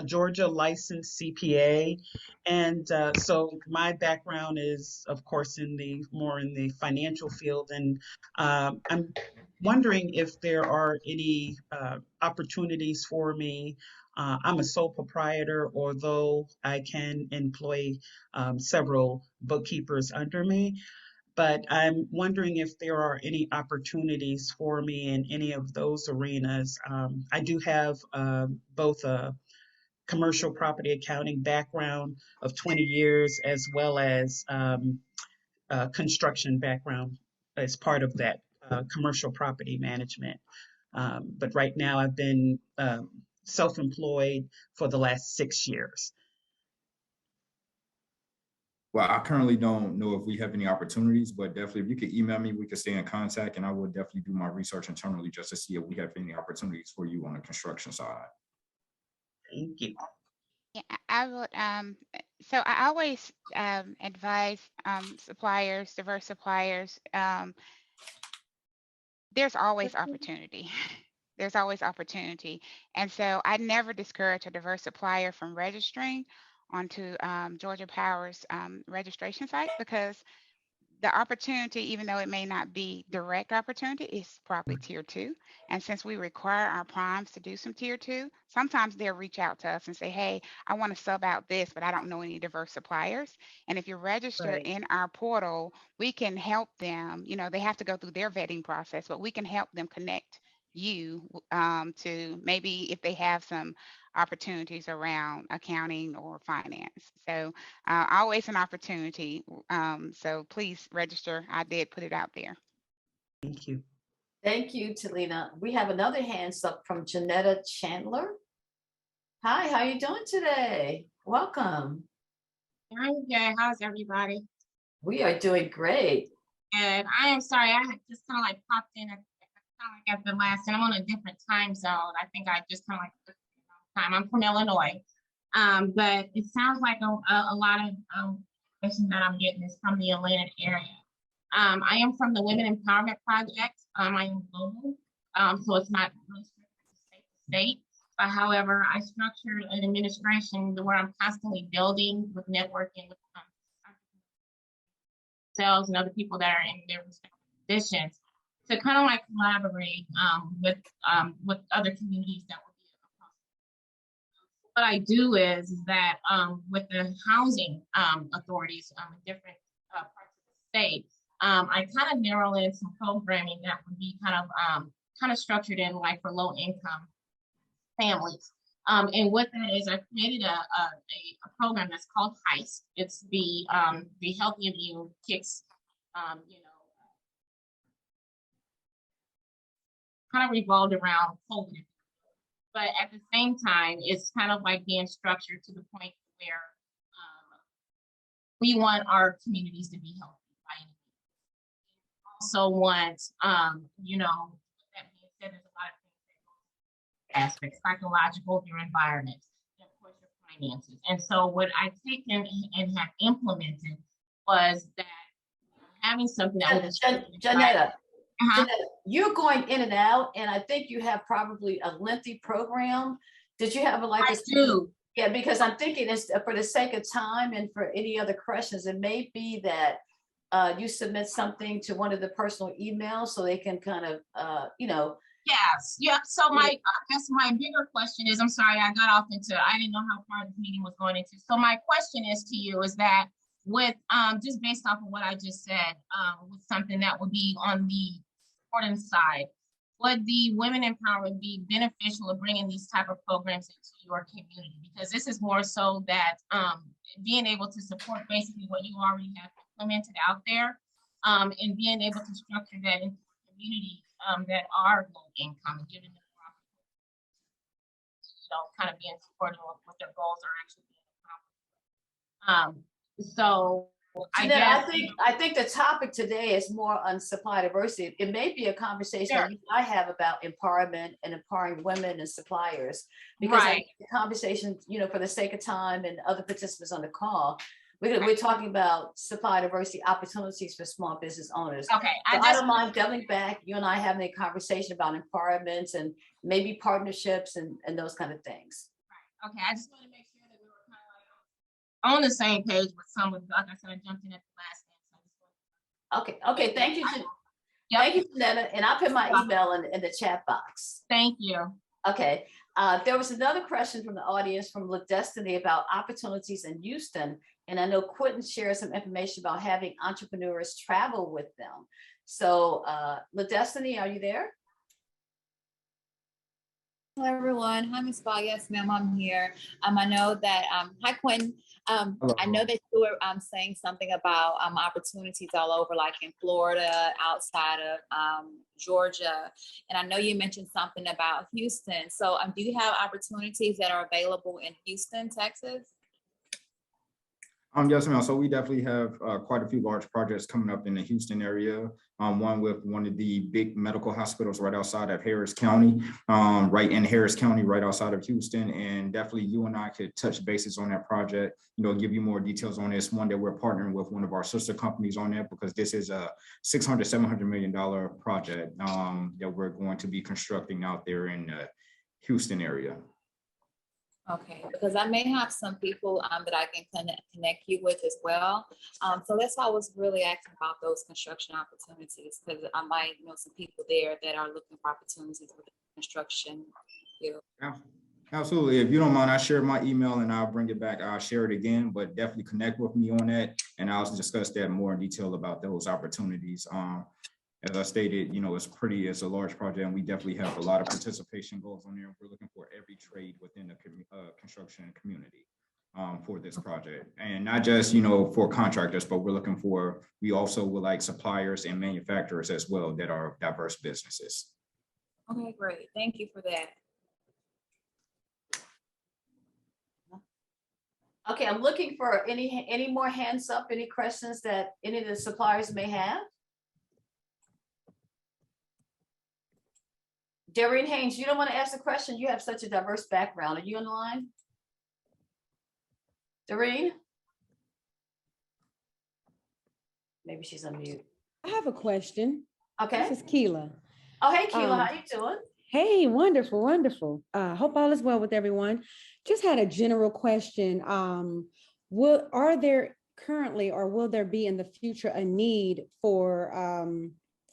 Georgia licensed CPA, and so my background is, of course, more in the financial field, and I'm wondering if there are any opportunities for me. I'm a sole proprietor, although I can employ several bookkeepers under me. But I'm wondering if there are any opportunities for me in any of those arenas. I do have both a commercial property accounting background of 20 years, as well as construction background as part of that commercial property management. But right now I've been self-employed for the last 6 years. Well, I currently don't know if we have any opportunities, but definitely if you could email me, we could stay in contact, and I will definitely do my research internally just to see if we have any opportunities for you on the construction side. Thank you. Yeah, I would, so I always advise suppliers, diverse suppliers, there's always opportunity. There's always opportunity. And so I never discourage a diverse supplier from registering onto Georgia Power's registration site, because the opportunity, even though it may not be direct opportunity, is probably tier 2. And since we require our primes to do some tier 2, sometimes they'll reach out to us and say, hey, I want to sub out this, but I don't know any diverse suppliers. And if you're registered Right. in our portal, we can help them. You know, they have to go through their vetting process, but we can help them connect you to maybe if they have some opportunities around accounting or finance. So always an opportunity. So please register. I did put it out there. Thank you. Thank you, Talina. We have another hands up from Janetta Chandler. Hi, how are you doing today? Welcome. I'm good. How's everybody? We are doing great. And I am sorry, I had just kind of like popped in at the last, and I'm on a different time zone. I think I just kind of like time. I'm from Illinois, but it sounds like a lot of questions that I'm getting is from the Atlanta area. I am from the Women Empowerment Project. I am global, so it's not really state to state. But however, I structured an administration where I'm constantly building with networking with sales and other people that are in their respective positions to kind of like collaborate with other communities that would be across. What I do is that with the housing authorities in different parts of the state, I kind of narrow in some programming that would be kind of structured in like for low income families. And what that is, I created a program that's called HEIST. It's the Healthy Immune Kicks, kind of revolved around COVID. But at the same time, it's kind of like being structured to the point where we want our communities to be healthy by any means. We also want, with that being said, there's a lot of aspects, psychological, your environment, and of course your finances. And so what I've taken and have implemented was that having something that was Janetta, you're going in and out, and I think you have probably a lengthy program. Did you have I do. Yeah, because I'm thinking it's for the sake of time and for any other questions, it may be that you submit something to one of the personal emails so they can kind of, Yes. Yeah. So I guess my bigger question is, I'm sorry, I got off into, I didn't know how far the meeting was going into. So my question is to you is that with, just based off of what I just said, with something that would be on the supporting side, would the Women Empowerment be beneficial of bringing these type of programs into your community? Because this is more so that being able to support basically what you already have implemented out there, and being able to structure that into the community that are low income and giving them kind of being supportive of what their goals are actually being accomplished. So I think the topic today is more on supply diversity. It may be a conversation that I have about empowerment and empowering women and suppliers, because I think the conversation, for the sake of time and other participants on the call, we're talking about supply diversity opportunities for small business owners. Okay, I don't mind doubling back, you and I having a conversation about empowerment and maybe partnerships and those kind of things. Right. Okay, I just want to make sure that we were kind of like on the same page with some of, like I said, I jumped in at the last end. Okay, thank you. Thank you, Janetta, and I'll put my email in the chat box. Thank you. Okay, there was another question from the audience from La Destiny about opportunities in Houston. And I know Quentin shared some information about having entrepreneurs travel with them. So La Destiny, are you there? Hello, everyone. Hi, Ms. Ball. Yes, ma'am, I'm here. I know that, hi, Quentin. I know that you were saying something about opportunities all over, like in Florida, outside of Georgia. And I know you mentioned something about Houston. So do you have opportunities that are available in Houston, Texas? Yes, ma'am. So we definitely have quite a few large projects coming up in the Houston area. One with one of the big medical hospitals right outside of Harris County, right in Harris County, right outside of Houston. And definitely you and I could touch bases on that project, give you more details on this. One that we're partnering with one of our sister companies on that, because this is a $600–700 million project that we're going to be constructing out there in the Houston area. Okay, because I may have some people that I can connect you with as well. So that's why I was really asking about those construction opportunities, because I might know some people there that are looking for opportunities with the construction field. Yeah, absolutely. If you don't mind, I share my email and I'll bring it back. I'll share it again, but definitely connect with me on that, and I'll discuss that more in detail about those opportunities. As I stated, it's a large project, and we definitely have a lot of participation goals on there. We're looking for every trade within the construction community for this project, and not just, for contractors, but we also would like suppliers and manufacturers as well that are diverse businesses. Okay, great. Thank you for that. Okay, I'm looking for any more hands up, any questions that any of the suppliers may have. Doreen Haynes, you don't want to ask a question? You have such a diverse background. Are you on the line? Doreen? Maybe she's on mute. I have a question. Okay. This is Keela. Oh, hey, Keela, how you doing? Hey, wonderful, wonderful. Hope all is well with everyone. Just had a general question. Are there currently, or will there be in the future, a need for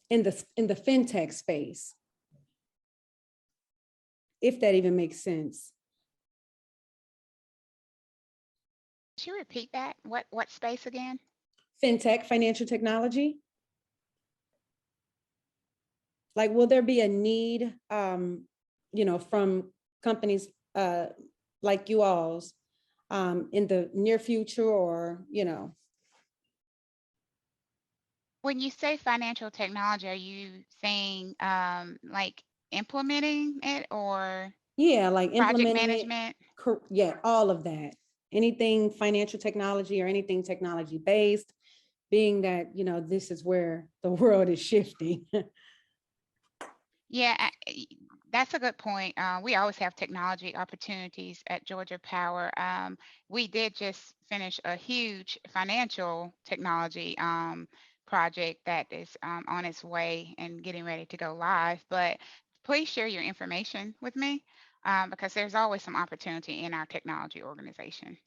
in the fintech space? If that even makes sense. Could you repeat that? What space again? Fintech, financial technology. Like, will there be a need, from companies like you all's in the near future, or, When you say financial technology, are you saying like implementing it, or yeah, like project implementing management? Yeah, all of that. Anything financial technology or anything technology based, being that, this is where the world is shifting. Yeah, that's a good point. We always have technology opportunities at Georgia Power. We did just finish a huge financial technology project that is on its way and getting ready to go live. But please share your information with me because there's always some opportunity in our technology organization.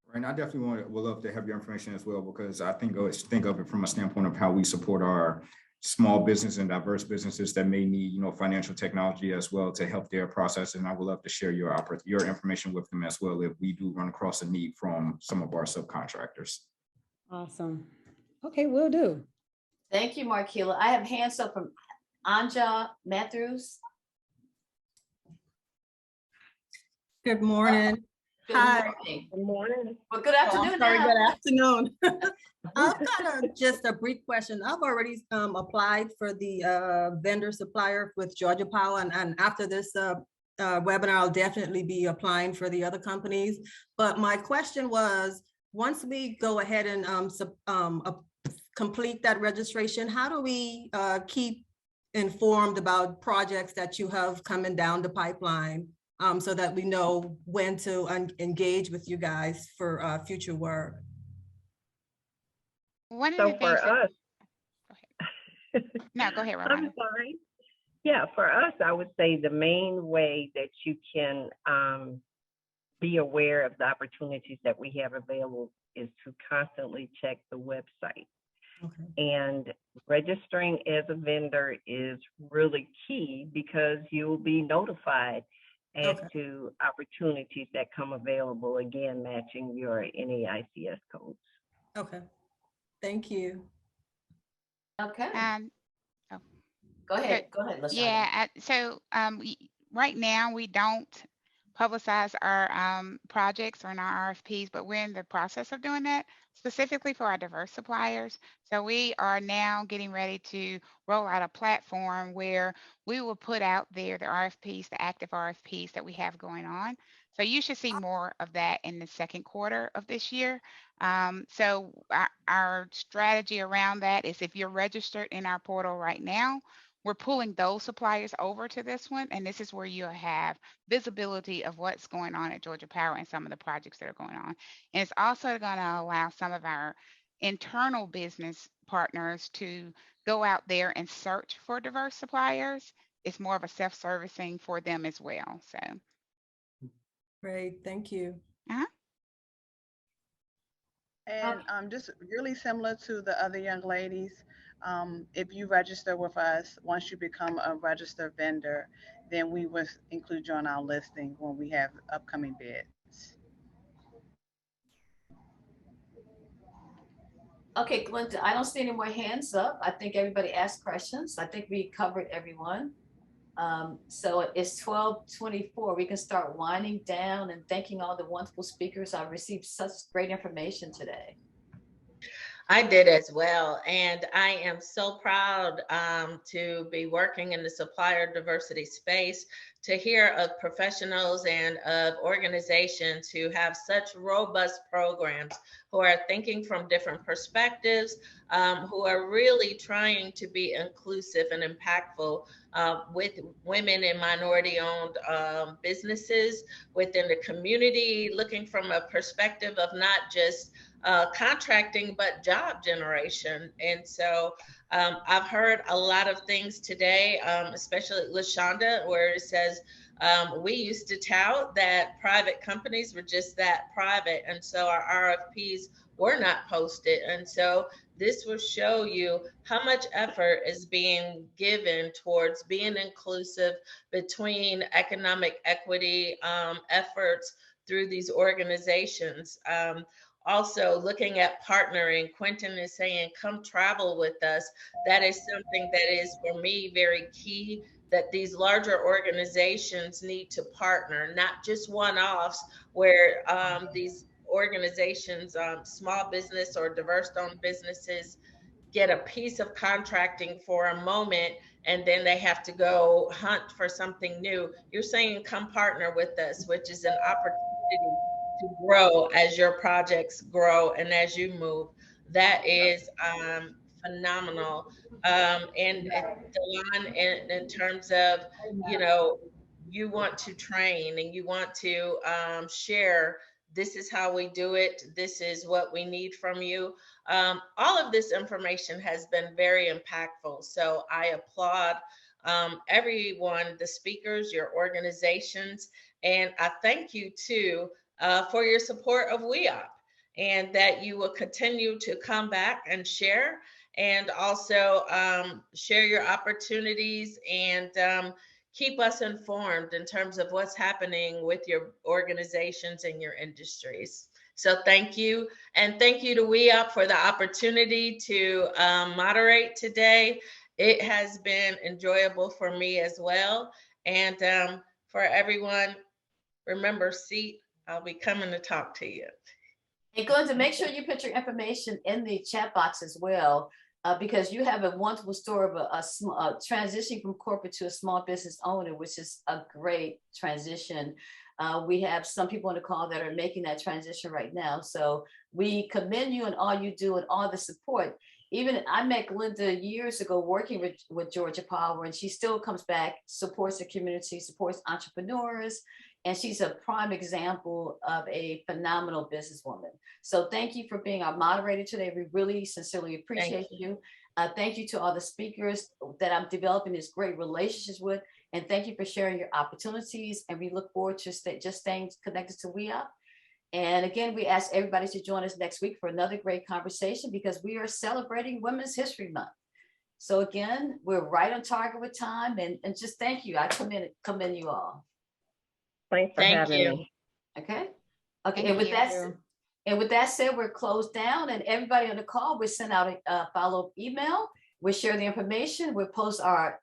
Right, and I definitely would love to have your information as well, because I think of it from a standpoint of how we support our small business and diverse businesses that may need, financial technology as well to help their process. And I would love to share your information with them as well if we do run across a need from some of our subcontractors. Awesome. Okay, will do. Thank you, Marquila. I have hands up from Anja Matthews. Good morning. Good Hi. morning. Good morning. Well, good afternoon. Sorry, now. good afternoon. I've got just a brief question. I've already applied for the vendor supplier with Georgia Power, and after this webinar, I'll definitely be applying for the other companies. But my question was, once we go ahead and complete that registration, how do we keep informed about projects that you have coming down the pipeline? So that we know when to engage with you guys for future work. One of So the for things us, no, go ahead, Rholanda. I'm sorry. Yeah, for us, I would say the main way that you can be aware of the opportunities that we have available is to constantly check the website. Okay. And registering as a vendor is really key, because you'll be notified as to opportunities that come available, again, matching your NAICS codes. Okay, thank you. Okay. Oh. Go ahead. Go ahead. Yeah. So right now we don't publicize our projects or in our RFPs, but we're in the process of doing that specifically for our diverse suppliers. So we are now getting ready to roll out a platform where we will put out there the RFPs, the active RFPs that we have going on. So you should see more of that in the second quarter of this year. So our strategy around that is if you're registered in our portal right now, we're pulling those suppliers over to this one. And this is where you'll have visibility of what's going on at Georgia Power and some of the projects that are going on. And it's also going to allow some of our internal business partners to go out there and search for diverse suppliers. It's more of a self-servicing for them as well. So. Great, thank you. And just really similar to the other young ladies, if you register with us, once you become a registered vendor, then we will include you on our listing when we have upcoming bids. Okay, Glenda, I don't see any more hands up. I think everybody asked questions. I think we covered everyone. So it's 12:24. We can start winding down and thanking all the wonderful speakers. I've received such great information today. I did as well. And I am so proud to be working in the supplier diversity space, to hear of professionals and of organizations who have such robust programs, who are thinking from different perspectives, who are really trying to be inclusive and impactful with women and minority-owned businesses within the community, looking from a perspective of not just contracting, but job generation. And so I've heard a lot of things today, especially LaShonda, where it says, we used to tout that private companies were just that private. And so our RFPs were not posted. And so this will show you how much effort is being given towards being inclusive between economic equity efforts through these organizations. Also looking at partnering, Quentin is saying, come travel with us. That is something that is for me very key, that these larger organizations need to partner, not just one-offs where these organizations, small business or diverse-owned businesses get a piece of contracting for a moment and then they have to go hunt for something new. You're saying come partner with us, which is an opportunity to grow as your projects grow and as you move. That is phenomenal. And Delan, in terms of, you know, you want to train and you want to share, this is how we do it, this is what we need from you. All of this information has been very impactful. So I applaud everyone, the speakers, your organizations, and I thank you too for your support of WEOP, and that you will continue to come back and share, and also share your opportunities and keep us informed in terms of what's happening with your organizations and your industries. So thank you. And thank you to WEOP for the opportunity to moderate today. It has been enjoyable for me as well. And for everyone, remember, seat, I'll be coming to talk to you. And going to make sure you put your information in the chat box as well, because you have a wonderful story of a transition from corporate to a small business owner, which is a great transition. We have some people on the call that are making that transition right now. So we commend you and all you do and all the support. Even I met Glenda years ago working with Georgia Power, and she still comes back, supports the community, supports entrepreneurs, and she's a prime example of a phenomenal businesswoman. So thank you for being our moderator today. We really sincerely appreciate you. Thank you to all the speakers that I'm developing these great relationships with. And thank you for sharing your opportunities. And we look forward to just staying connected to WEOP. And again, we ask everybody to join us next week for another great conversation, because we are celebrating Women's History Month. So again, we're right on target with time, and just thank you. I commend you all. Thanks for having me. Okay. Okay. And with that said, we're closed down, and everybody on the call, we send out a follow-up email. We'll share the information. We'll post our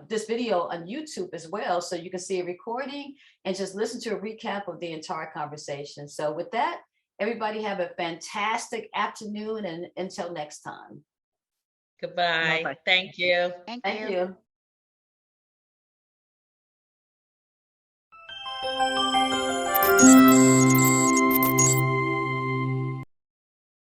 this video on YouTube as well, so you can see a recording and just listen to a recap of the entire conversation. So with that, everybody have a fantastic afternoon, and until next time. Goodbye. Bye-bye. Thank you. Thank you.